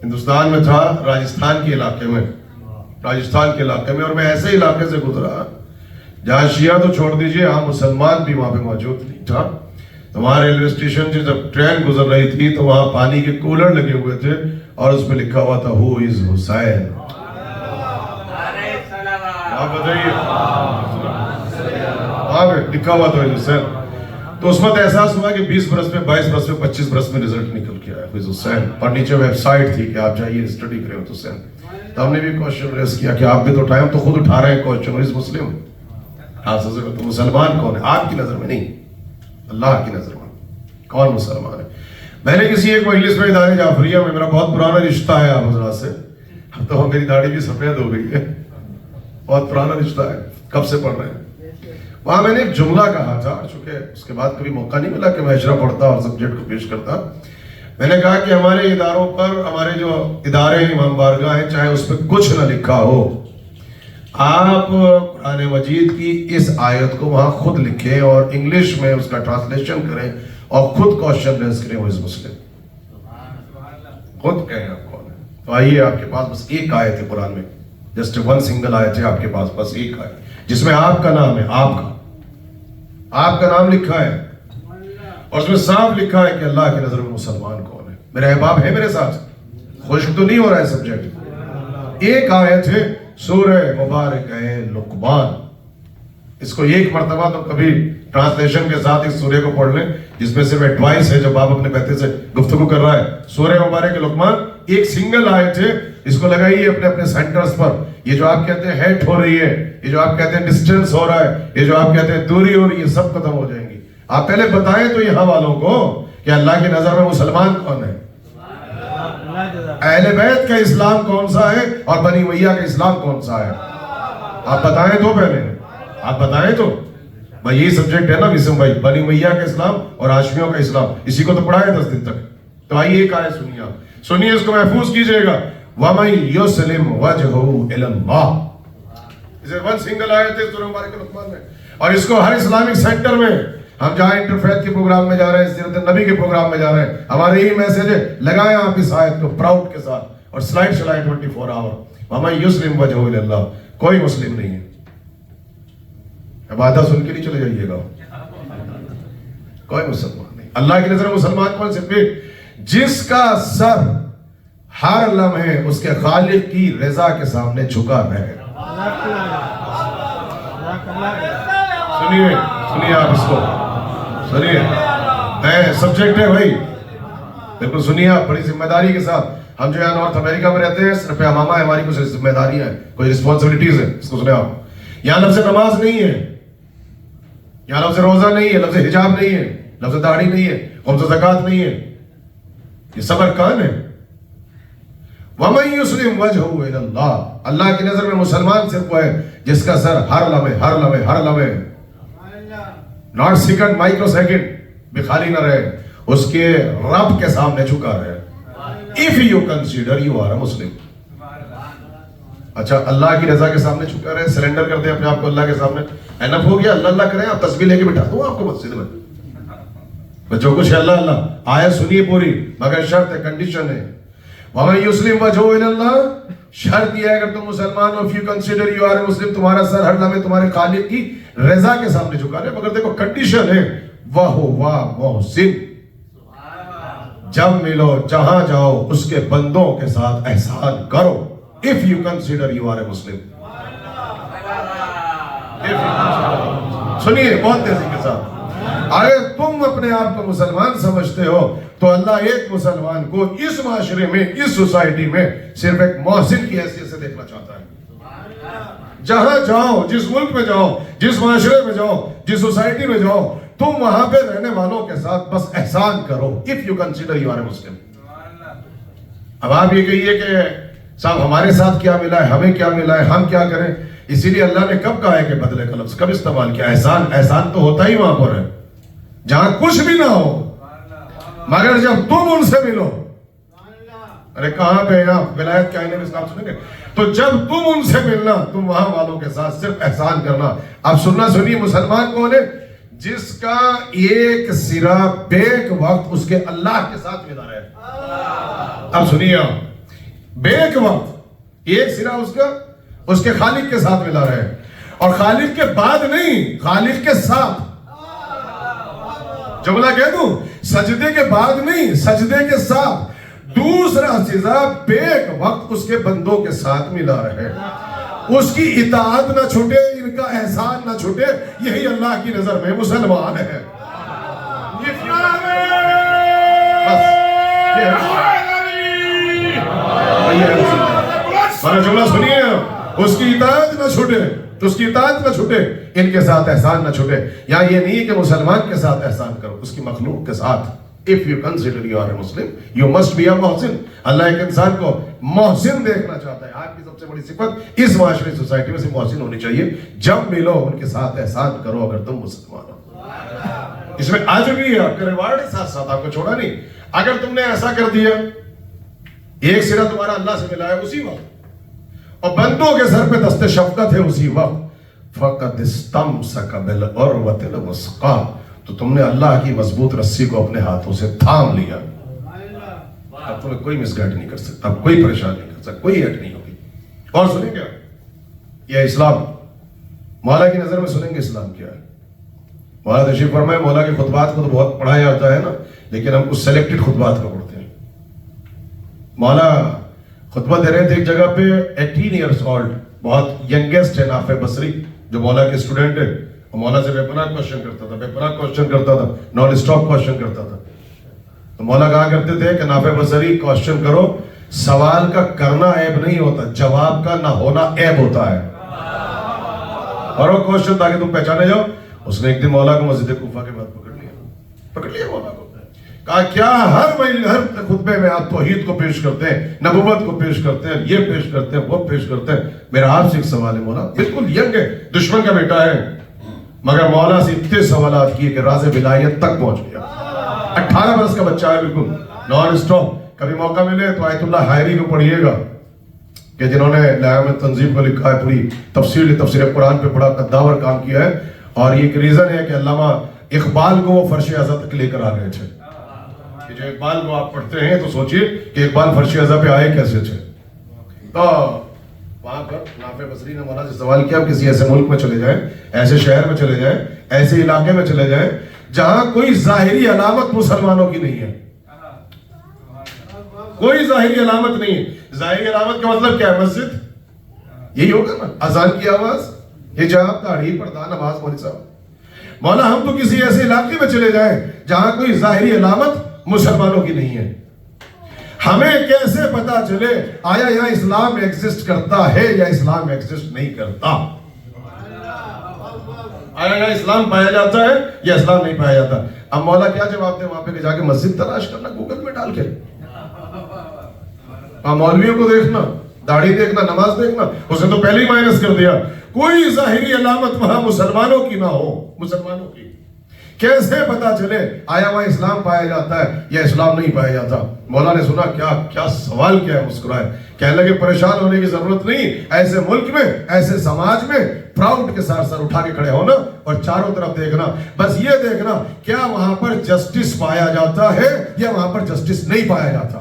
ہندوستان میں تھا، راجستھان کے علاقے میں، اور میں ایسے علاقے سے گزرا جہاں شیعہ تو چھوڑ دیجئے، ہاں مسلمان بھی وہاں پہ موجود نہیں تھا۔ تو وہاں ریلوے اسٹیشن سے جب ٹرین گزر رہی تھی تو وہاں پانی کے کولر لگے ہوئے تھے اور اس پہ لکھا ہوا تھا ہو از حسین۔ آپ بتائیے، وہاں پہ لکھا ہوا تھا حسین۔ تو اس وقت احساس ہوا کہ 20 برس میں، 22 برس میں، 25 برس میں رزلٹ نکل کے آیا حفظ حسین، اور نیچے ویب سائٹ تھی کہ آپ جائیے اسٹڈی کریں حفظ حسین۔ تو ہم نے بھی کوشچن ریز کیا کہ آپ بھی تو اٹھائیں، ہم تو خود اٹھا رہے ہیں کوشچن، اس مسلم آپ سے تو مسلمان کون ہے آپ کی نظر میں نہیں، اللہ کی نظر میں کون مسلمان ہے۔ میں نے کسی ایک مجلس میں ادارے جعفریہ میں، میرا بہت پرانا رشتہ ہے آپ حضرات سے، اب تو میری داڑھی بھی سفید ہو گئی ہے، بہت پرانا رشتہ ہے، کب سے پڑھ رہے ہیں. وہاں میں نے ایک جملہ کہا تھا، چونکہ اس کے بعد کبھی موقع نہیں ملا کہ میں اشرا پڑھتا اور سبجیکٹ کو پیش کرتا. میں نے کہا کہ ہمارے اداروں پر، ہمارے جو ادارے امام بارگاہ ہیں، چاہے اس پہ کچھ نہ لکھا ہو، آپ قرآن مجید کی اس آیت کو وہاں خود لکھیں اور انگلش میں اس کا ٹرانسلیشن کریں اور خود کوشچن ریز کریں، وہ از مسلم. خود کہیں آپ کون ہیں. تو آئیے، آپ کے پاس بس ایک آیت ہے قرآن میں، جسٹ ون سنگل آیت ہے آپ کے پاس، بس ایک آیت جس میں آپ کا نام ہے، آپ کا نام لکھا ہے، اور اس میں صاف لکھا ہے کہ اللہ کی نظر میں مسلمان کون ہے. میرے احباب ہے میرے ساتھ؟ خشک تو نہیں ہو رہا ہے سبجیکٹ؟ ایک آیت ہے سورہ مبارک ہے لقمان. اس کو ایک مرتبہ تو کبھی ٹرانسلیشن کے ساتھ اس سورہ کو پڑھ لیں، جس میں صرف ایڈوائس ہے جب آپ اپنے بیٹے سے گفتگو کر رہا ہے. سورہ مبارک لقمان ایک سنگل آیت ہے، اس کو لگائیے اپنے اپنے سینٹرز پر. یہ جو آپ کہتے ہیں ہیٹ ہو رہی ہے، یہ جو آپ کہتے ہیں ڈسٹینس ہو رہا ہے، یہ جو آپ کہتے ہیں دوری ہو رہی ہے، سب ختم ہو جائیں گی. آپ پہلے بتائیں تو یہاں والوں کو کہ اللہ کی نظر میں مسلمان کون ہے، اہل بیت کا اسلام کون سا ہے اور بنی امیہ کا اسلام کون سا ہے. آپ بتائیں تو، پہلے آپ بتائیں تو. بھائی یہی سبجیکٹ ہے نا وسم بھائی، بنی امیہ کا اسلام اور ہاشمیوں کا اسلام، اسی کو تو پڑھا ہے 10 دن تک. تو آئیے ایک آیت سنیے، آپ سنیے، اس کو محفوظ کیجئے گا. وَمَن يُسْلِمْ وَجْهُهُ إِلَى اللَّهِ، اسے ون سنگل آیت ہے سورہ مبارک لقمان میں. اور اس کو ہر اسلامک سینٹر میں، ہم جہاں انٹرفیتھ کے پروگرام میں جا رہے ہیں، سیرت النبی کے پروگرام میں جا رہے ہیں، ہمارے یہی میسج ہے، لگائیں آپ اس آیت کو پراؤڈ کے ساتھ اور سلائڈ چلائیں 24 آور. وَمَن يُسْلِمْ وَجْهُهُ إِلَى اللَّهِ، کوئی مسلم نہیں ہے. عبادت سن کے نہیں چلے جائیے گا، کوئی مسلمان نہیں. اللہ کی نظر میں مسلمان کون؟ صرف ایک، جس کا سر ہر لمحے اس کے خالق کی رضا کے سامنے جھکا رہے. سنیے آپ اس کو، سنیے، سبجیکٹ ہے بھائی، بالکل سنیے آپ بڑی ذمہ داری کے ساتھ. ہم جو ہے نارتھ امریکہ میں رہتے ہیں، سر پہ امامہ ہے، ہماری کچھ ذمہ داریاں ہیں، کوئی رسپانسبلٹیز ہیں. اس کو سنیں آپ. یہاں لفظ نماز نہیں ہے، یہاں لفظ روزہ نہیں ہے، لفظ حجاب نہیں ہے، لفظ داڑھی نہیں ہے، خمس و زکوٰۃ نہیں ہے، یہ سب ارکان ہے. وَمَن يُسْلِمْ وَجْهُهُ إِلَى اللَّهِ، اللہ کی نظر میں مسلمان صرف وہ ہے جس کا سر ہر لمحے ناٹ سیکنڈ مائکرو سیکنڈ بھی خالی نہ رہے، اس کے رب کے سامنے جھکا رہے. If you consider you are a Muslim. اچھا، اللہ کی رضا کے سامنے جھکا رہے، سرنڈر کر دیں اپنے آپ کو اللہ کے سامنے. اینف ہو گیا، اللہ اللہ کریں. آپ تسبیح لے کے بٹھا دوں آپ کو مسجد میں، جو کچھ ہے اللہ اللہ. آیت سنیے پوری، مگر شرط ہے، کنڈیشن ہے. وَمَن يُسْلِمْ وَجْهُهُ إِلَى اللَّهِ، شرط یہ ہے اگر تم مسلمان ہو، if you consider you are a Muslim، تمہارا سر ہر لمحے تمہارے خالق کی رضا کے سامنے جھکا رہے. مگر دیکھو کنڈیشن ہے، وَهُوَ مُحْسِنٌ، جب ملو جہاں جاؤ اس کے بندوں کے ساتھ احسان کرو. if you consider you are a Muslim. سنیے بہت تیزی کے ساتھ. اگر تم اپنے آپ کو مسلمان سمجھتے ہو تو اللہ ایک مسلمان کو اس معاشرے میں، اس سوسائٹی میں صرف ایک محسن کی حیثیت سے دیکھنا چاہتا ہے. جہاں جاؤ، جس ملک میں جاؤ، جس معاشرے میں جاؤ، جس سوسائٹی میں جاؤ، تم وہاں پہ رہنے والوں کے ساتھ بس احسان کرو. if you consider you are a Muslim. اب آپ یہ کہیے کہ صاحب ہمارے ساتھ کیا ملا ہے، ہمیں کیا ملا ہے، ہم کیا کریں. اسی لیے اللہ نے کب کہا ہے کہ بدلے کا لفظ کب استعمال کیا؟ احسان تو ہوتا ہی وہاں پر ہے جہاں کچھ بھی نہ ہو، مگر جب تم ان سے ملو. ارے کہاں پہ آپ ولایت کے آئینے میں اسلام سنیں گے؟ تو جب تم ان سے ملنا، تم وہاں والوں کے ساتھ صرف احسان کرنا. اب سننا سنیے، مسلمان کون ہے؟ جس کا ایک سرا بیک وقت اس کے اللہ کے ساتھ ملا رہے. اب سنیے آپ، بیک وقت ایک سرا اس کے خالق کے ساتھ ملا رہے، اور خالق کے بعد نہیں، خالق کے ساتھ. جملہ کہہ دوں، سجدے کے بعد نہیں، سجدے کے ساتھ. دوسرا سزا بیک وقت اس کے بندوں کے ساتھ ملا رہے، اس کی اطاعت نہ چھوٹے، ان کا احسان نہ چھوٹے. یہی اللہ کی نظر میں مسلمان ہے. جملہ سنیے، اس کی اطاعت نہ چھوٹے، اس کی اطاعت نہ چھوٹے، ان کے ساتھ احسان نہ چھوٹے. یہاں یہ نہیں کہ مسلمان کے ساتھ احسان کرو، اس کی مخلوق کے ساتھ. If you consider you are a Muslim, you must be a محسن. اللہ ایک انسان کو محسن دیکھنا چاہتا ہے. آپ کی سب سے بڑی صفت اس معاشرے سوسائٹی میں سے محسن ہونی چاہیے. جب ملو ان کے ساتھ احسان کرو اگر تم مسلمان ہو. اس میں آج بھی ہے آپ کا ریوارڈ ہے, ساتھ ساتھ آپ کو چھوڑا نہیں. اگر تم نے ایسا کر دیا, ایک سرا تمہارا اللہ سے ملا ہے اسی وقت اور بندوں کے سر پہ دست شفقت ہے اسی وقت, فقط استمسک بالعروۃ الوثقی, تو تم نے اللہ کی مضبوط رسی کو اپنے ہاتھوں سے تھام لیا. اب تمہیں کوئی مس گائیڈ نہیں کر سکتا, اب کوئی پریشان نہیں کر سکتا, کوئی ہٹ نہیں ہوگی. اور سنیں کیا یہ اسلام, مولا کی نظر میں سنیں گے اسلام کیا ہے. مولا تشریف فرمائے, مولا کے خطبات کو تو بہت پڑھایا جاتا ہے نا, لیکن ہم کچھ سلیکٹڈ خطبات کو پڑھتے ہیں. مولا خطبہ دے رہے تھے ایک جگہ پہ, 18 ایئرس اولڈ, بہت ینگیسٹ ہے نافع بصری, جو مولا کے اسٹوڈنٹ ہے. مولا سے بے پناہ کوشچن کرتا تھا, بے پناہ کوشچن کرتا تھا, نان اسٹاپ کوشچن کرتا تھا. تو مولا کہا کرتے تھے کہ نافع بصری کوشچن کرو, سوال کا کرنا عیب نہیں ہوتا, جواب کا نہ ہونا عیب ہوتا ہے. اور وہ کوشچن تاکہ تم پہچانے جاؤ. اس نے ایک دن مولا کو مسجد کوفہ کے بعد پکڑ لیا مولا کو, کہا کیا ہر خطبے میں آپ توحید کو پیش کرتے ہیں, نبوت کو پیش کرتے ہیں, یہ پیش کرتے ہیں, وہ پیش کرتے ہیں. میرا آپ سے ایک سوال ہے مولا, بالکل ینگ ہے, دشمن کا بیٹا ہے, مگر مولا سے اتنے سوالات کیے کہ راز ولایت تک پہنچ گیا. 18 برس کا بچہ ہے, بالکل نان اسٹاپ. کبھی موقع ملے تو آیت اللہ حائری کو پڑھیے گا, کہ جنہوں نے لائحہ تنظیم کو لکھا ہے, پوری تفسیر قرآن پہ بڑا قداور کام کیا ہے. اور یہ ایک ریزن ہے کہ علامہ اقبال کو وہ فرش اعظم تک لے کر آ گئے تھے. کہ جو اقبال کو آپ پڑھتے ہیں تو سوچئے کہ اقبال فرش اعظم پہ آئے کیسے تھے. تو وہاں پر نافع بصری نے مولا سے سوال کیا, کسی ایسے ملک میں چلے جائیں, ایسے شہر میں چلے جائیں, ایسے علاقے میں چلے جائیں جہاں کوئی ظاہری علامت مسلمانوں کی نہیں ہے, کوئی ظاہری علامت نہیں ہے. ظاہری علامت کا مطلب کیا ہے؟ مسجد, یہی ہوگا نا, اذان کی آواز, حجاب, داڑھی, پردہ, نماز, مولوی صاحب. مولا ہم تو کسی ایسے علاقے میں چلے جائیں جہاں کوئی ظاہری علامت مسلمانوں کی نہیں ہے. ہمیں کیسے پتا چلے آیا یہاں اسلام ایگزسٹ کرتا ہے یا اسلام ایگزسٹ نہیں کرتا؟ آیا یہاں اسلام پایا جاتا ہے یا اسلام نہیں پایا جاتا؟ اب مولا کیا جواب دے وہاں پہ جا کے مسجد تلاش کرنا گوگل میں ڈال کے, مولویوں کو دیکھنا, داڑھی دیکھنا, نماز دیکھنا, اس نے تو پہلے ہی مائنس کر دیا. کوئی ظاہری علامت وہاں مسلمانوں کی نہ ہو, مسلمانوں کی. کیسے پتا چلے آیا وہاں اسلام پایا جاتا ہے یا اسلام نہیں پایا جاتا؟ مولا نے سنا کیا سوال کیا ہے, مسکرائے, کہنے لگے پریشان ہونے کی ضرورت نہیں. ایسے ملک میں, ایسے سماج میں پراؤڈ کے ساتھ سر اٹھا کے کھڑے ہونا اور چاروں طرف دیکھنا, بس یہ دیکھنا کیا وہاں پر جسٹس پایا جاتا ہے یا وہاں پر جسٹس نہیں پایا جاتا.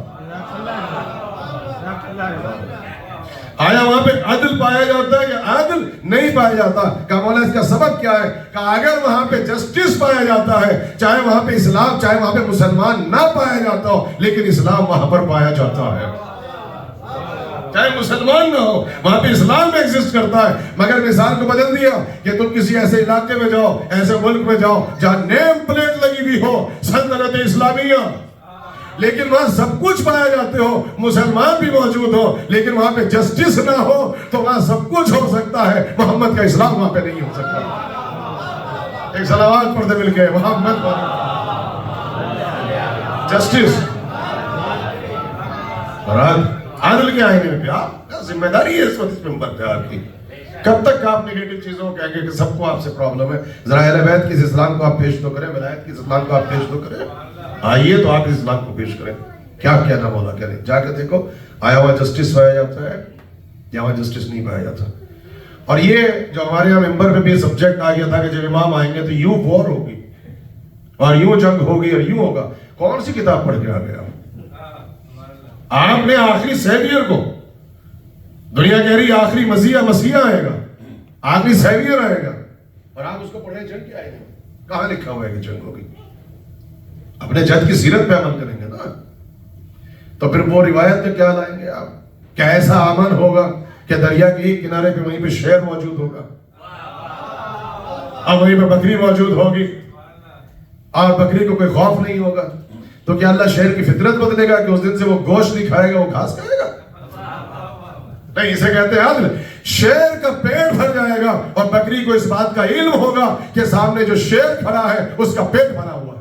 آیا وہاں پہ عدل پایا جاتا ہے یا عدل نہیں پایا جاتا؟ کہا مولا اس کا سبب کیا ہے؟ کہا اگر وہاں پہ جسٹس پایا جاتا ہے, چاہے وہاں پہ اسلام, چاہے وہاں پہ مسلمان نہ پایا جاتا ہو, لیکن اسلام وہاں پر پایا جاتا ہے. چاہے مسلمان نہ ہو, وہاں پہ اسلام ایگزسٹ کرتا ہے. مگر مثال کو بدل دیا کہ تم کسی ایسے علاقے میں جاؤ, ایسے ملک میں جاؤ جہاں نیم پلیٹ لگی ہوئی ہو سلطنت اسلامیہ, لیکن وہاں سب کچھ پایا جاتے ہو, مسلمان بھی موجود ہو, لیکن وہاں پہ جسٹس نہ ہو, تو وہاں سب کچھ ہو سکتا ہے, محمد کا اسلام وہاں پہ نہیں ہو سکتا. ایک صلوات پڑھتے مل کے, محمد جسٹس اور عدل کے آئینے میں آپ کا ذمہ داری ہے اس وقت اس ممبر پہ آپ کی. کب تک آپ نگیٹو چیزوں کو کہیں گے کہ سب کو آپ سے پرابلم ہے؟ ذرا اہل بیت کی اسلام کو آپ پیش تو کریں, ولایت کی اسلام کو آپ پیش تو کریں. آئیے تو آپ اسلام کو پیش کریں. کیا کہنا مولا کہہ رہے, جا کے دیکھو آیا وہاں جسٹس پایا جاتا ہے یا وہاں جسٹس نہیں پایا جاتا. اور یہ جو ہمارے یہاں ممبر پہ بھی سبجیکٹ آ گیا تھا کہ جب امام آئیں گے تو یوں وار ہوگی اور یوں جنگ ہوگی اور یوں ہوگا. کون سی کتاب پڑھ کے آ گیا آپ نے؟ آخری سیویئر کو دنیا کہہ رہی آخری مسیح آئے گا, آخری سیویئر آئے گا, اور آپ اس کو پڑھیں جنگ کیا آئے گا؟ کہاں لکھا ہوا ہے کہ جنگ ہوگی؟ اپنے جد کی سیرت پہ عمل کریں گے نا, تو پھر وہ روایت میں کیا لائیں گے آپ؟ کیا ایسا امن ہوگا کہ دریا کے ایک کنارے پہ وہیں پہ شیر موجود ہوگا اور وہیں پہ بکری موجود ہوگی اور بکری کو کوئی خوف نہیں ہوگا؟ تو کیا اللہ شیر کی فطرت بدلے گا کہ اس دن سے وہ گوشت نہیں کھائے گا, وہ گھاس کھائے گا؟ نہیں, اسے کہتے ہیں عدل. شیر کا پیٹ بھر جائے گا اور بکری کو اس بات کا علم ہوگا کہ سامنے جو شیر کھڑا ہے اس کا پیٹ بھرا ہوا ہے.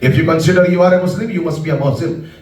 If you consider you are a Muslim, you must be a Muslim.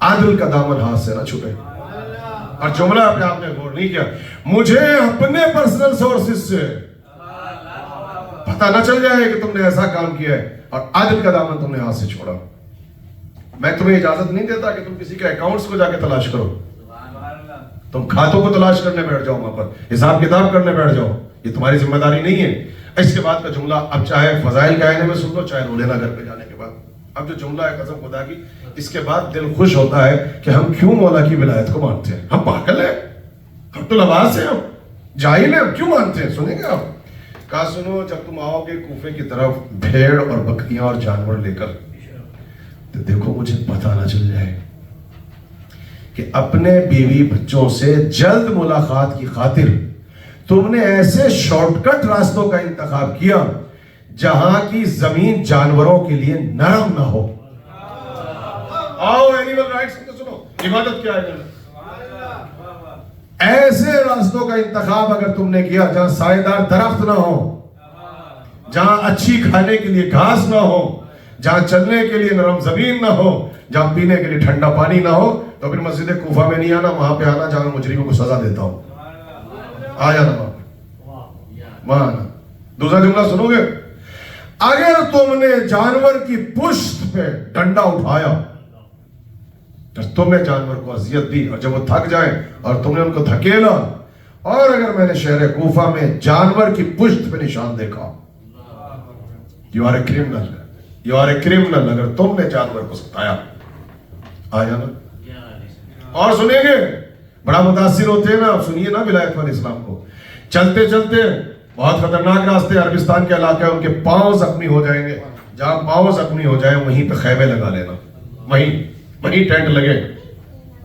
عدل کا دامن ہاتھ سے نہ چھپے. اور جملہ پہ آپ نے غور نہیں کیا, مجھے اپنے پرسنل سورسز سے پتہ نہ چل جائے کہ تم نے ایسا کام کیا ہے اور عدل کا دامن تم نے ہاتھ سے چھوڑا. میں تمہیں اجازت نہیں دیتا کہ تم کسی کے اکاؤنٹس کو جا کے تلاش کرو, تم کھاتوں کو تلاش کرنے بیٹھ جاؤ, وہاں پر حساب کتاب کرنے بیٹھ جاؤ, یہ تمہاری ذمہ داری نہیں ہے. اس کے بعد کا جملہ اب چاہے فضائل کے آئینے میں سن لو چاہے رو لینا گھر پہ جانے کے بعد. اب جو جملہ ہے قسم خدا کی, اس کے بعد دل خوش ہوتا ہے کہ ہم کیوں مولا کی ولایت کو مانتے ہیں. ہم پاگل ہیں, ہم تو لباس ہیں, ہم جاہل ہیں, ہم کیوں مانتے ہیں. سنیں گے آپ, کہا سنو, جب تم آؤ گے کوفے کی طرف بھیڑ اور بکریاں اور جانور لے کر, تو دیکھو مجھے پتہ نہ چل جائے کہ اپنے بیوی بچوں سے جلد ملاقات کی خاطر تم نے ایسے شارٹ کٹ راستوں کا انتخاب کیا جہاں کی زمین جانوروں کے لیے نرم نہ ہو. آؤ اینیمل رائٹس کو سنو, عبادت کیا ہے. ایسے راستوں کا انتخاب اگر تم نے کیا جہاں سائے دار درخت نہ ہو, جہاں اچھی کھانے کے لیے گھاس نہ ہو, جہاں چلنے کے لیے نرم زمین نہ ہو, جہاں پینے کے لیے ٹھنڈا پانی نہ ہو, تو پھر مسجد کوفہ میں نہیں آنا, وہاں پہ آنا جہاں میں مجرموں کو سزا دیتا ہوں. آ جانا وہاں آنا. دوسرا جملہ سنو گے, اگر تم نے جانور کی پشت پہ ڈنڈا اٹھایا تو تم نے جانور کو اذیت دی, اور جب وہ تھک جائیں اور تم نے ان کو دھکیلا, اور اگر میں نے شہر کوفہ میں جانور کی پشت پہ نشان دیکھا, you are a criminal, you are a criminal, اگر تم نے جانور کو ستایا. آیا نا. اور سنیں گے, بڑا متاثر ہوتے ہیں نا, سنیے نا ولایت والے اسلام کو. چلتے چلتے بہت خطرناک راستے عربستان کے علاقے, ان کے پاؤں زخمی ہو جائیں گے, جہاں پاؤں زخمی ہو جائیں وہیں پہ خیمے لگا لینا, وہیں ٹینٹ لگے,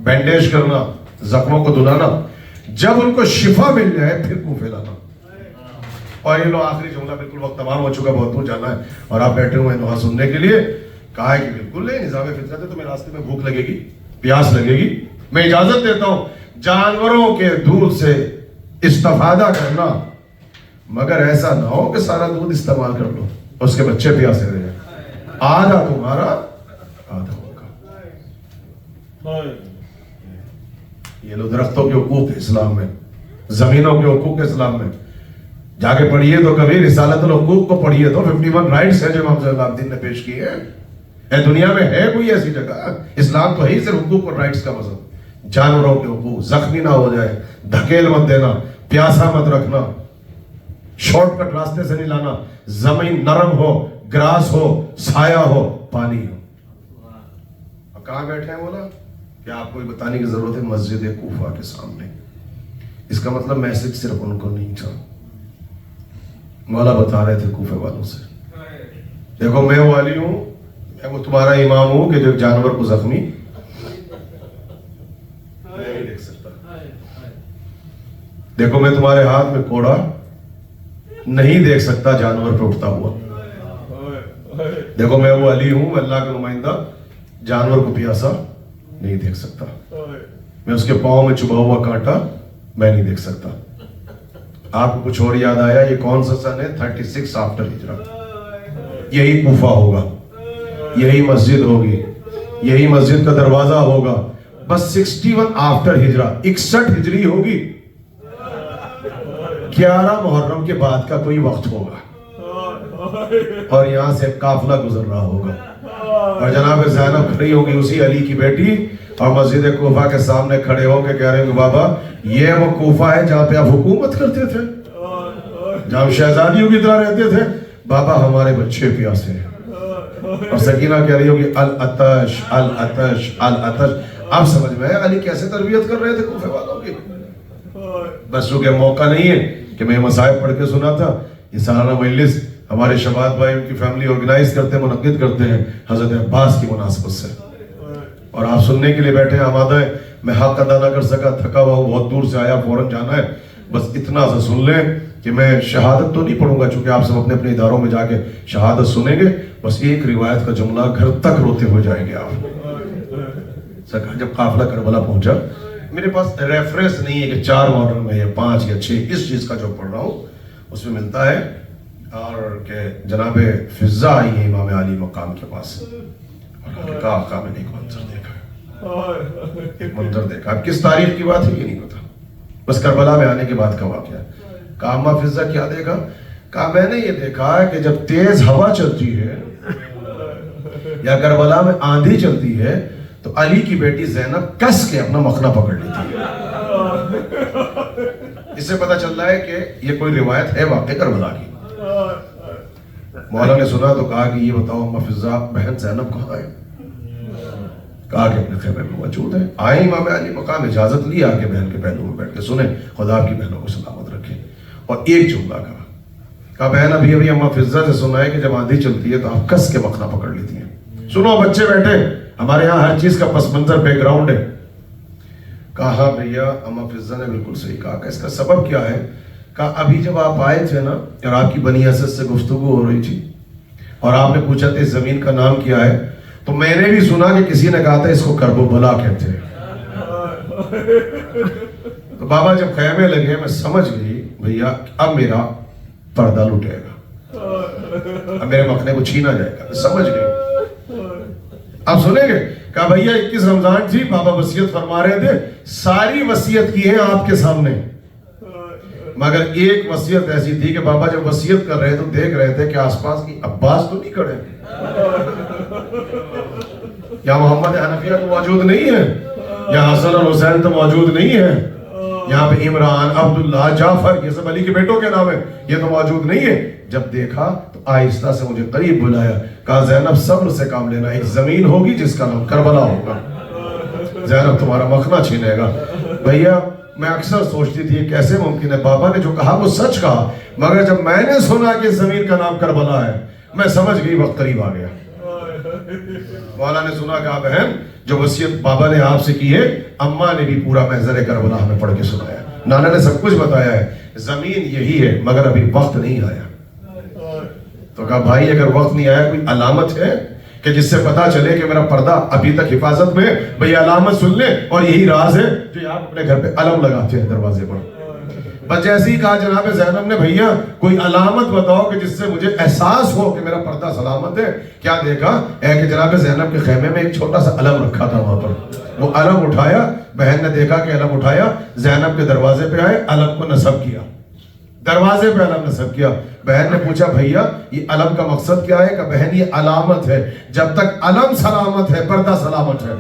بینڈیج کرنا, زخموں کو دھلانا, جب ان کو شفا مل جائے پھر کوفے لانا. اور یہ لو آخری جملہ, بالکل وقت تمام ہو چکا, بہت دور جانا ہے اور آپ بیٹھے ہوئے ہیں وہاں سننے کے لیے. کہا ہے کہ بالکل نہیں, نظام فطرت ہے, تمہیں راستے میں بھوک لگے گی, پیاس لگے گی, میں اجازت دیتا ہوں جانوروں کے دودھ سے استفادہ کرنا, مگر ایسا نہ ہو کہ سارا دودھ استعمال کر لو, اس کے بچے پیاسے رہ جائیں. آدھا تمہارا آدھا ہوگا. یہ لو درختوں کے حقوق اسلام میں, زمینوں کے حقوق اسلام میں جا کے پڑھیے تو کبھی رسالت الحقوق کو پڑھیے تو 51 رائٹس ہیں جو امام زین العابدین نے پیش کیے ہیں. دنیا میں ہے کوئی ایسی جگہ؟ اسلام تو ہے ہی صرف حقوق اور رائٹس کا مذہب. جانوروں کے حقوق, زخمی نہ ہو جائے, دھکیل مت دینا, پیاسا مت رکھنا, شارٹ کٹ راستے سے نہیں لانا, زمین نرم ہو, گراس ہو, سایہ ہو, پانی ہو. اور کہاں بیٹھے ہیں بولا کہ آپ کو بتانے کی ضرورت ہے, مسجد کوفہ کے سامنے. اس کا مطلب میسج صرف ان کو نہیں تھا, مولا بتا رہے تھے کوفے والوں سے, دیکھو میں والی ہوں, میں وہ تمہارا امام ہوں کہ جو جانور کو زخمی نہیں دیکھ سکتا. دیکھو میں تمہارے ہاتھ میں کوڑا نہیں دیکھ سکتا جانور پہ اٹھتا ہوا. دیکھو میں وہ علی ہوں, اللہ کا نمائندہ, جانور کو پیاسا نہیں دیکھ سکتا. میں اس کے پاؤں میں چبھا ہوا کانٹا میں نہیں دیکھ سکتا. آپ کو کچھ اور یاد آیا, یہ کون سا سن ہے؟ 36 آفٹر ہجرہ. یہی کوفہ ہوگا, یہی مسجد ہوگی, یہی مسجد کا دروازہ ہوگا. بس 61 آفٹر ہجرہ, 61 ہجری ہوگی, 11 محرم کے بعد کا کوئی وقت ہوگا, اور یہاں سے قافلہ گزر رہا ہوگا, اور جناب زینب کھڑی ہوگی, اسی علی کی بیٹی, اور مسجد کوفہ کے سامنے کھڑے ہو کے کہہ رہے ہیں کہ بابا یہ وہ کوفہ ہے جہاں پہ آپ حکومت کرتے تھے, جہاں شہزادیوں کی طرح رہتے تھے. بابا ہمارے بچے پیاسے ہیں. اور سکینہ کہہ رہی ہوگی العطش العطش العطش. اب سمجھ میں آیا علی کیسے تربیت کر رہے تھے کوفے والوں کی. بس چونکہ موقع نہیں ہے کہ میں مصائب پڑھ کے سنا تھا, یہ سالانہ مجلس ہمارے شباب بھائی ان کی فیملی آرگنائز کرتے ہیں, منعقد کرتے ہیں حضرت عباس کی مناسبت سے, اور آپ سننے کے لیے بیٹھے ہیں, آمادہ ہیں. میں حق ادا نہ کر سکا, تھکا ہوا ہوں, بہت دور سے آیا, فوراً جانا ہے. بس اتنا سا سن لیں کہ میں شہادت تو نہیں پڑھوں گا, چونکہ آپ سب اپنے اپنے اداروں میں جا کے شہادت سنیں گے. بس ایک روایت کا جملہ گھر تک روتے ہوئے جائیں گے آپ. جب قافلہ کربلا پہنچا, میرے پاس ریفرنس نہیں ہے کہ 4 ماڈل میں یا 5 یا 6, اس چیز کا جو پڑھ رہا ہوں اس میں ملتا ہے, اور کہ جناب فضا آئی ہے امام علی مقام کے پاس, اور کہا آقا میں نے ایک منظر دیکھا ہے. ایک منظر دیکھا. اب کس تاریخ کی بات ہے یہ نہیں پتا, بس کربلا میں آنے کے بعد کا واقعہ. کہا اما فضہ کیا دیکھا؟ کہا میں نے یہ دیکھا کہ جب تیز ہوا چلتی ہے یا کربلا میں آندھی چلتی ہے تو علی کی بیٹی زینب کس کے اپنا مخنا پکڑ لیتی ہے. اس سے پتا چل رہا ہے کہ یہ کوئی روایت ہے واقع کربلا کی. مولا نے سنا تو کہا کہ یہ بتاؤ اما فضہ بہن زینب کہاں ہے؟ کہا کہ اپنے خیمے میں موجود ہے. آئے امام علی مقام, اجازت لی, آ کے بہن کے پہلو میں بیٹھ کے سنیں, خدا کی بہنوں کو سلامت رکھے. اور ایک جملہ کہا بہن ابھی اما فضہ سے سنا ہے کہ جب آندھی چلتی ہے تو آپ کس کے مخنا پکڑ لیتی ہیں. سنو بچے بیٹھے, ہمارے یہاں ہر چیز کا پس منظر بیک گراؤنڈ ہے. کہا ہاں بھیا اما فضہ نے بالکل صحیح کہا. کہ اس کا سبب کیا ہے؟ کہا ابھی جب آپ آئے تھے نا اور آپ کی بنی اسد سے گفتگو ہو رہی تھی اور آپ نے پوچھا تھا اس زمین کا نام کیا ہے, تو میں نے بھی سنا کہ کسی نے کہا تھا اس کو کرب و بلا کہتے ہیں. تو بابا جب خیمے لگے میں سمجھ گئی بھیا اب میرا پردہ لٹے گا, اب میرے مخنے کو چھینا جائے گا. سمجھ گئی. آپ سنیں گے؟ کہا بھیا 21 رمضان تھی, بابا وصیت فرما رہے تھے, ساری وصیت کی ہے آپ کے سامنے, مگر ایک وصیت ایسی تھی کہ بابا جب وصیت کر رہے تو دیکھ رہے تھے کہ آس پاس کی عباس تو نہیں کھڑے, یا محمد حنفیہ تو موجود نہیں ہے, یا حسن اور حسین تو موجود نہیں ہے, یہاں پہ عمران, عبداللہ, جعفر, یہ سب علی کے بیٹوں کے نام ہیں, یہ تو موجود نہیں ہے. جب دیکھا تو آہستہ سے مجھے قریب بلایا, کہا زینب صبر سے کام لینا, ایک زمین ہوگی جس کا نام کربلا ہوگا, زینب تمہارا مخنا چھینے گا. بھیا میں اکثر سوچتی تھی یہ کیسے ممکن ہے, بابا نے جو کہا وہ سچ کہا, مگر جب میں نے سنا کہ زمین کا نام کربلا ہے میں سمجھ گئی وقت قریب آ گیا. مولا نے سنا کہا بہن جو وصیت بابا نے آپ سے کی ہے اماں نے بھی پورا محضر کربلا ہمیں پڑھ کے سنایا, نانا نے سب کچھ بتایا ہے, زمین یہی ہے مگر ابھی وقت نہیں آیا. تو کہا بھائی اگر وقت نہیں آیا کوئی علامت ہے کہ جس سے پتا چلے کہ میرا پردہ ابھی تک حفاظت میں, بھئی علامت سن لیں, اور یہی راز ہے جو آپ اپنے گھر پہ علم لگاتے ہیں دروازے پر. بس جیسے ہی کہا جناب زینب نے بھیا کوئی علامت بتاؤ کہ جس سے مجھے احساس ہو کہ میرا پردہ سلامت ہے. کیا دیکھا ہے کہ جناب زینب کے خیمے میں ایک چھوٹا سا علم رکھا تھا وہاں پر, وہ علم اٹھایا, بہن نے دیکھا کہ علم اٹھایا, زینب کے دروازے پہ آئے, علم کو نصب کیا, دروازے پہ علم نصب کیا. بہن نے پوچھا بھیا یہ علم کا مقصد کیا ہے؟ کہ بہن یہ علامت ہے, جب تک علم سلامت ہے پردہ سلامت ہے,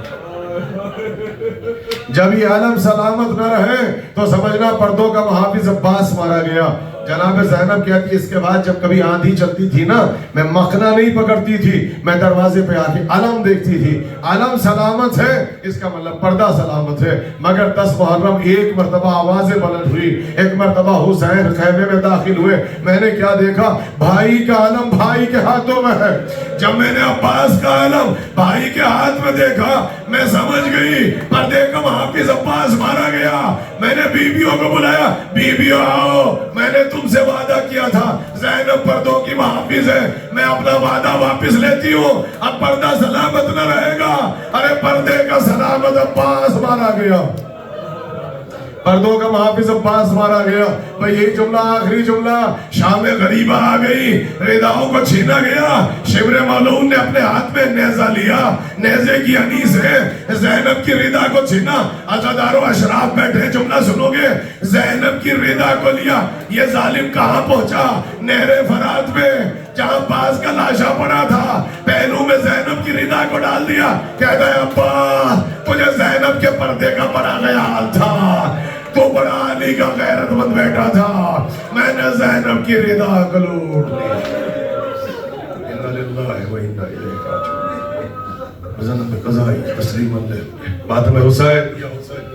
جب یہ علم سلامت نہ رہے تو سمجھنا پردوں کا محافظ عباس مارا گیا. جناب زینب کہتی ہے اس کے بعد جب کبھی آندھی چلتی تھی نا میں مخنا نہیں پکڑتی تھی, میں دروازے پہ آ کے علم دیکھتی تھی, علم سلامت ہے اس کا مطلب پردہ سلامت ہے. مگر 10 محرم ایک مرتبہ آوازیں بلند ہوئی, ایک مرتبہ حسین خیمے میں داخل ہوئے, میں نے کیا دیکھا, بھائی کا علم بھائی کے ہاتھوں میں ہے. جب میں نے عباس کا علم بھائی کے ہاتھ میں دیکھا میں سمجھ گئی پردے کا محافظ عباس مارا گیا. میں نے بیویوں کو بلایا, بیویوں آؤ, میں نے تم سے وعدہ کیا تھا زینب پردوں کی محافظ ہے, میں اپنا وعدہ واپس لیتی ہوں, اب پردہ سلامت نہ رہے گا. ارے پردے کا سلامت عباس مارا گیا, پردوں کا محافظ عباس مارا گیا. بھئی یہی جملہ آخری جملہ, شام غریبہ آ گئی, رداؤں کو چھینا گیا. شبر ملعون نے اپنے ہاتھ میں نیزہ لیا, نیزے کی انی سے زینب کی ردا کو چھینا. عزادار و اشراف بیٹھے, جملہ سنو گے, زینب کی ردا کو لیا. یہ ظالم کہاں پہنچا؟ نہر فرات میں, جہاں باز کا لاشا پڑا تھا, پہلو میں زینب کی ردا کو ڈال دیا. کہتا ہے ابا تجھے زینب کے پردے کا بڑا خیال تھا, تو بڑا علی کا غیرت مند بیٹا تھا, میں نے زینب کی ردا کو لوٹ لی. انا للہ و انا الیہ راجعون. زینب میں قضائی تسلیم اللہ بات میں حسین یا حسین.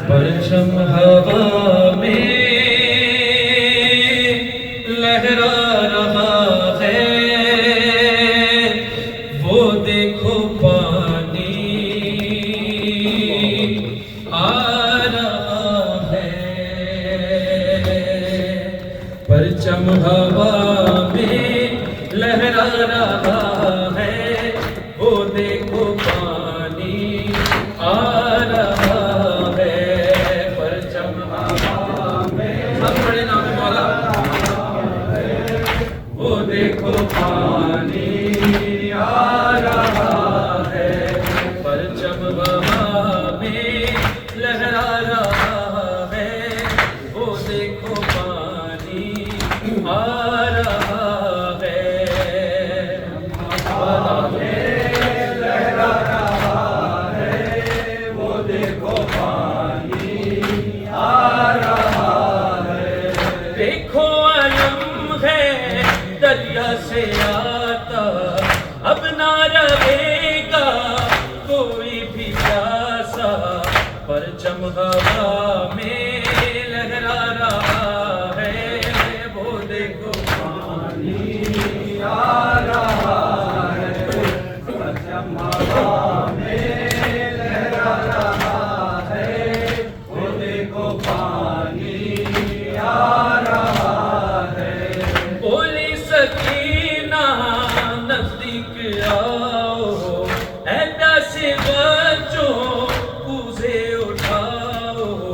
پرچم ہوا میں لہرا رہا ہے, وہ دیکھو پرچم ہوا میں لہرا رہا ہے، وہ دیکھو پانی آ رہا ہے، پرچم ہوا میں سب بڑے نام مولا، وہ دیکھو پانی آ رہا ہے، پرچم ہوا میں لہرا رہا ہے، وہ دیکھو پانی آ رہا ہے، ہوا میں لہرا رہا ہے، وہ دیکھو پانی آ رہا ہے، دیکھو علم ہے دریا سے آتا، اب نہ رہے گا کوئی بھی پیاسا، پرچم ہوا میں لہرا رہا ہے، وہ دیکھو پانی آ رہا ہے، پرچم ہوا میں لہرا رہا ہے، وہ دیکھو پانی آ رہا ہے، بولی سکینہ نزدیک آؤ، اے پیاسے بچوں کوزے اٹھاؤ،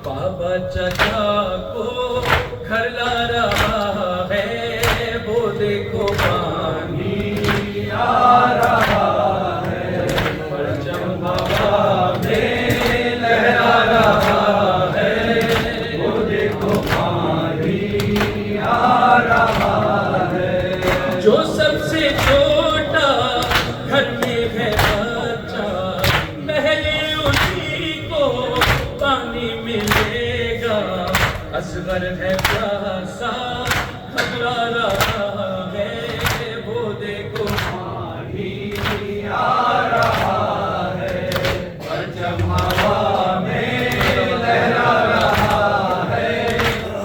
بابا چچا کو گھر لا رہا ہے، وہ دیکھو پانی آ رہا ہے، پرچم ہوا میں لہرا رہا ہے، وہ دیکھو پانی آ رہا ہے، جو سب سے چھوٹا گھر میں ہے بچہ، پہلے اسی کو پانی ملے گا، اصغر ہے پیاسا گھبرا رہا ہے، وہ دیکھو پانی آ رہا ہے، پرچم ہوا میں لہرا رہا ہے،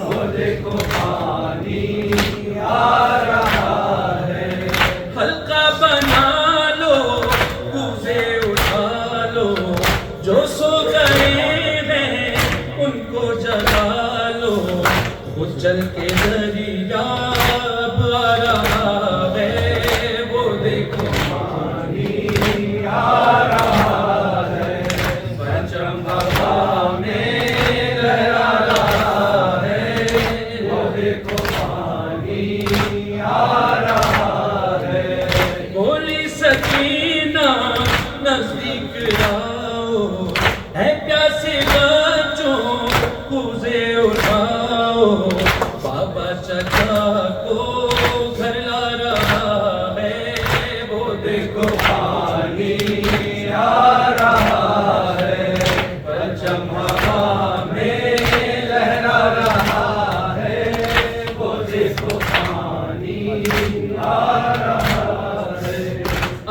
وہ دیکھو پانی آ رہا ہے، حلقہ بنا لو کوزے اٹھا لو، جو سو گئے ہیں ان کو جگا لو، خود چل کے دریا اب آ رہا ہے، وہ دیکھو پانی آ رہا ہے، پرچم ہوا میں لہرا رہا ہے، وہ دیکھو پانی آ رہا ہے، بولی سکینہ نزدیک آؤ، اے پیاسے بچوں کوزے اٹھاؤ، بابا چچا کو گھر لا رہا ہے، وہ دیکھو پانی آ رہا ہے، پرچم ہوا میں لہرا رہا ہے، وہ دیکھو پانی آ رہا ہے،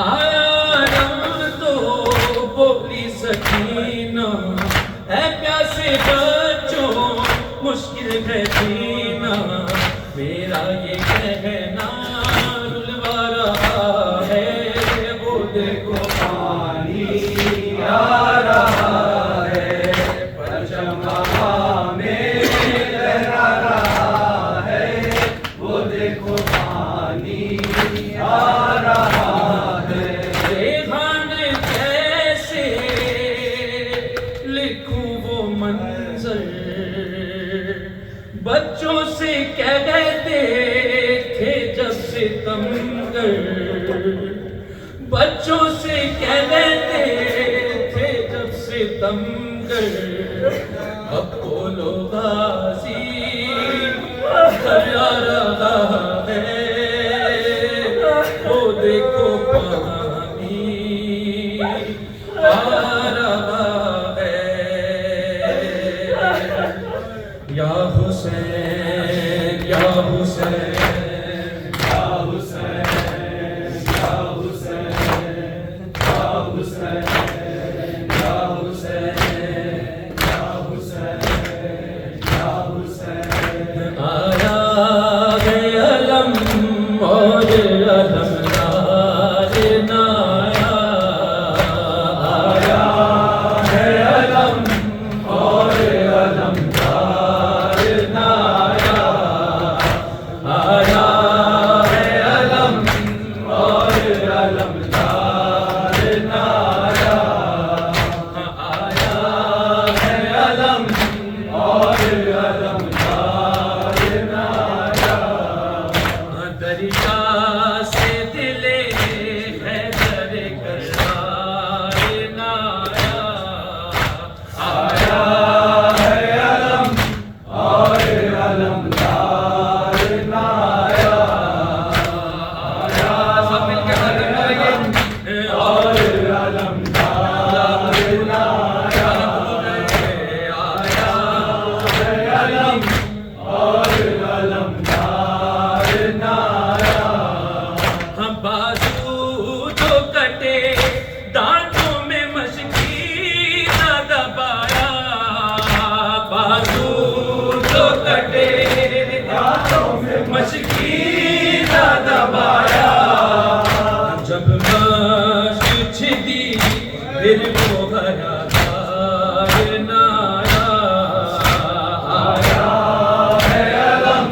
آیا رم تو بولی سکینہ، اے پیاسے بچوں مشکل ہے جینا، میرا یہ کہنا رلوا رہا ہے، وہ دیکھو پانی آ رہا ہے، پرچم ہوا میں لہرا رہا ہے، وہ دیکھو پانی آ رہا ہے، ریحان جیسے لکھوں وہ منظر، بچوں سے کہتے تھے جب ستمگر، بچوں سے کہتے تھے جب ستمگر، اب بولو غازی گھر آ رہا ہے، وہ دیکھو پانی آ رہا ہے، یا حسین یا حسین یا حسین یا حسین یا حسین یا حسین یا حسین یا حسین، آیا ہے علم اور علم مشکی نہ دبایا جب مشک چھدی پھر وہ ہرا دار نہ آیا ہے علم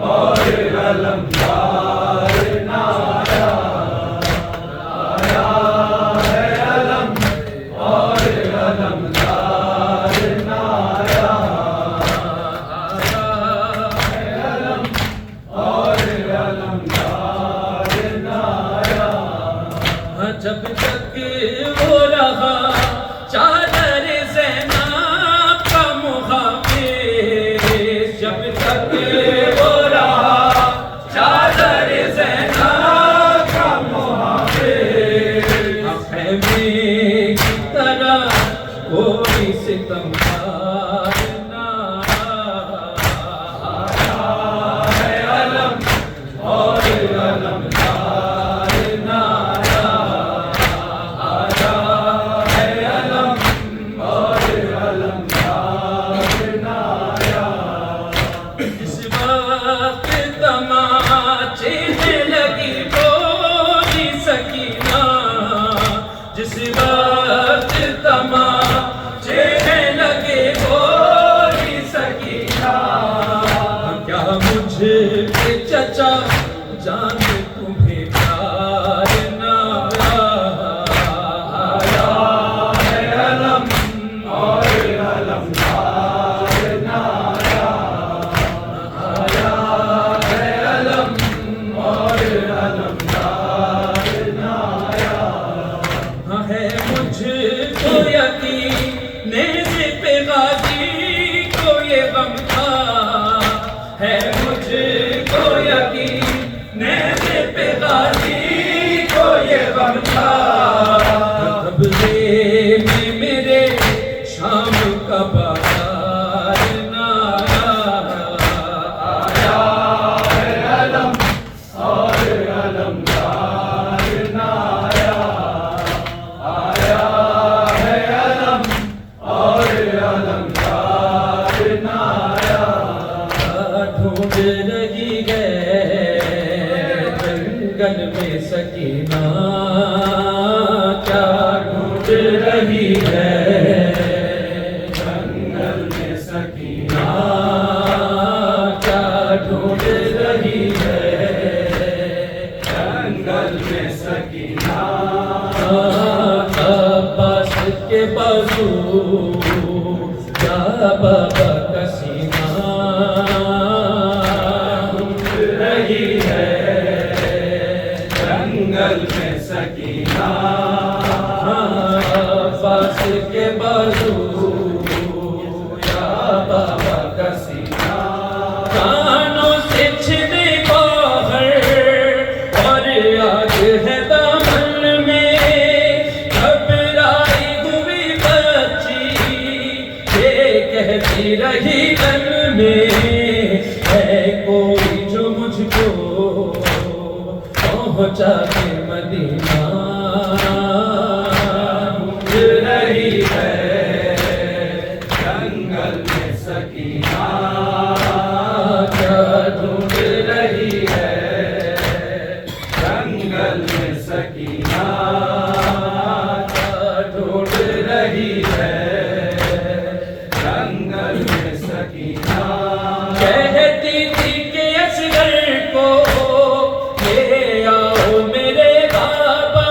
اور علمدار نہ آیا ہے علم اور علمدار نہ آیا جب تک وہ رہا چادر زینب کا محافظ جب تک وہ رہا چادر زینب کا محافظ خیمے کی طرح کوئی ستمگار نہ آیا ہے علم اور علمدار نہ جس وقت تماچے لگے گولی سکینہ کیا مجھ کے چچا جان تمہیں پیار نہ آیا ہے علم اور علمدار نہ آیا ہے علم اور علمدار نہ ہے مجھ کو یقین نیز پہ غازی کو یہ غم تھا ہے مجھ کو یقین نیز پہ غازی کو یہ غم تھا قبضے میں میرے شام کا بازار نہ آیا ہے علم اور علمدار نہ ڈھونڈ رہی ہے جنگل میں سکینہ کیا ڈھونڈ رہی ہے جنگل میں سکینہ کیا ڈھونڈ رہی ہے جنگل میں سکینہ عباس کے بازو یا بابا کا سینہ رہی ہے جنگل میں سکینہ عباس کے بازو یا بابا کا سینہ کانوں سے چھنے باہر اور آگ ہے دامن میں گھبرائی ہوئی بچی یہ کہتی رہی دل میں ہے کوئی جو مجھ کو پہنچا کے مدینہ ڈھونڈ رہی ہے جنگل میں سکینہ کیا ڈھونڈ رہی ہے جنگل میں سکینہ کیا ڈھونڈ رہی ہے جنگل میں سکینہ کہتی تھی کہ اصغر کو لے آؤ میرے بابا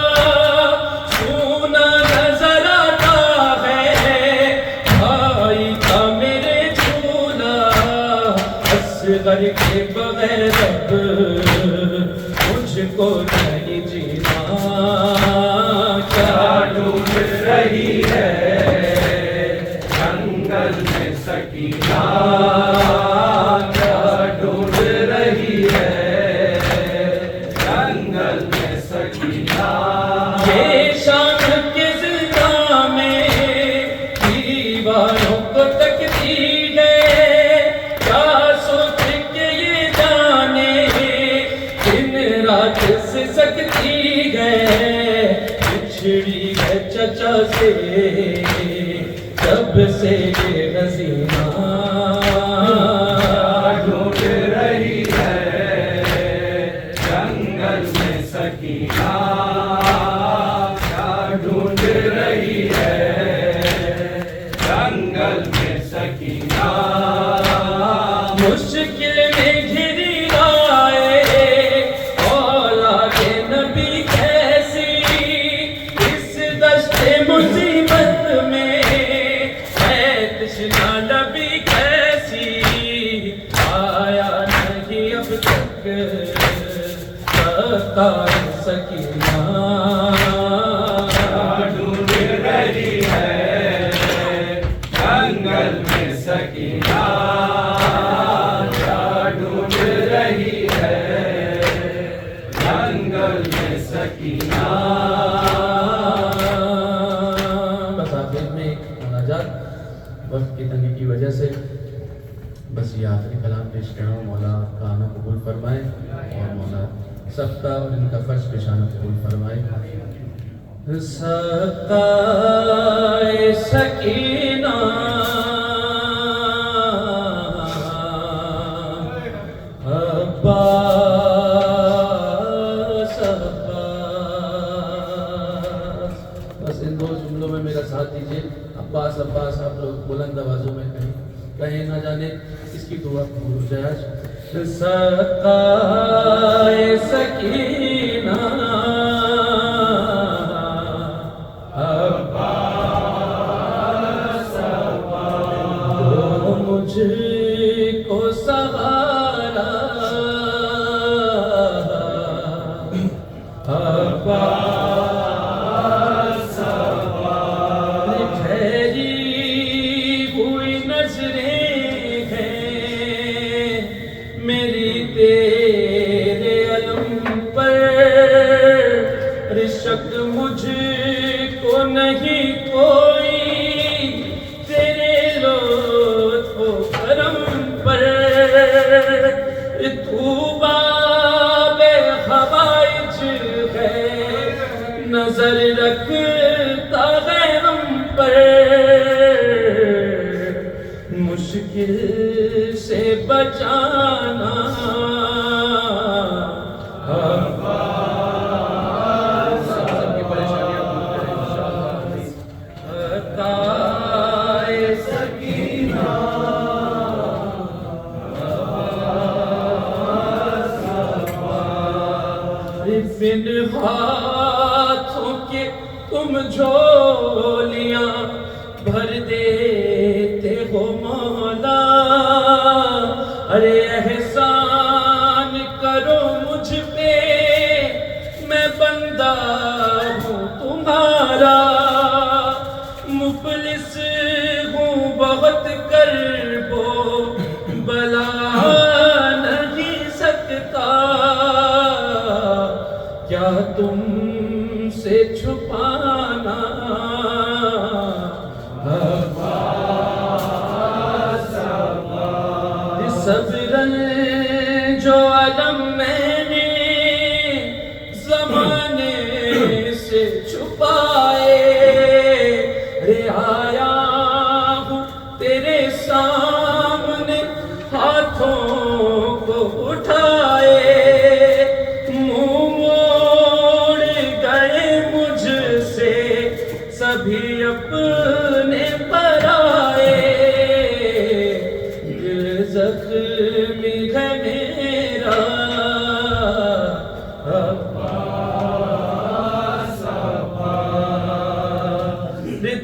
سونا نظر آتا ہے بھائی کا میرے جھولا اصغر کے بغیر اب مجھ کو نہیں جینا کیا ڈھونڈ رہی ہے جنگل میں سکینہ کیا ڈھونڈ رہی ہے جنگل میں سکینہ یہ شام کے زندہ میں دیواروں کو تکتی ہے کیا سوچ کے یہ جانے دن رات سے سکتی ہے بچھڑی ہے چچا سے جب سے یہ حسینہ ڈھونڈ رہی ہے ستار سکینہ ڈھونڈ رہی ہے جنگل میں سکینہ ڈھونڈ رہی ہے جنگل میں سکینہ. بس آخر میں ایک مناجات وقت کی تنگی کی وجہ سے بس یہ آخری کلام پیش کر رہا ہوں. مولا آپ کا آنا قبول فرمائے اور مولا سب کا اور ان کا فرض پیشانہ قبول فرمائے. سقائے سکینہ عباس عباس. بس ان دو جملوں میں میرا ساتھ دیجیے. عباس عباس آپ لوگ بلند آوازوں میں کہیں نہ جانے اس کی دعا قبول ہو جائے. آج سقائے سکینہ عباس عباس دو مجھ کو سہارا عباس عباس. ٹھہری ہوئی نظریں ہیں میری تیرے علم پر شک مجھ کو نہیں کوئی تیرے لطف و کرم پر. تو باب حوائج ہے نظر رکھتا ہے ہم پر مشکل سے بچانا سب کی پریشانیاں دور کریں انشاءاللہ. عطائے سکینہ بن ہاتھوں کے تم جھولیاں بھر دیتے ہو مولا. ارے احسان کرو مجھ پہ میں بندہ ہوں تمہارا. مفلس ہوں بہت کربو بلا نہیں سکتا کیا تم سے چھپانا. صبرن جو علم میں نے زمانے سے چھپائے رعایا ہوں تیرے سامنے ہاتھوں کو اٹھائے. منہ موڑ گئے مجھ سے سبھی اپنے پرائے. دل زخمی ہے میرا عباس عباس.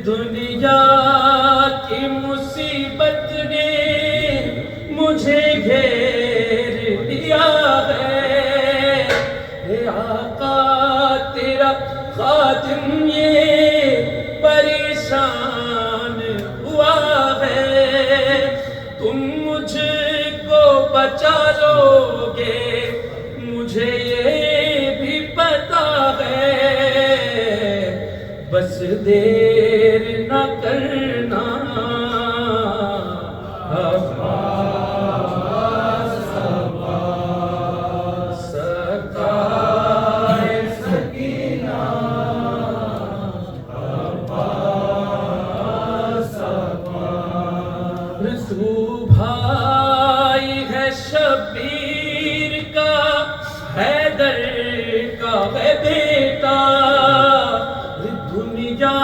دنیا کی مصیبت نے مجھے گھیر لیا ہے. اے آقا تیرا خادم یہ پریشان ہوا ہے. تم مجھ کو بچا لو گے مجھے یہ بھی پتا ہے. بس دیر نہ کرنا عباس عباس. سقائے سکینہ عباس عباس. تو بھائی ہے شبیر کا حیدر کا ہے بیٹا. دنیا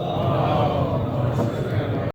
آمین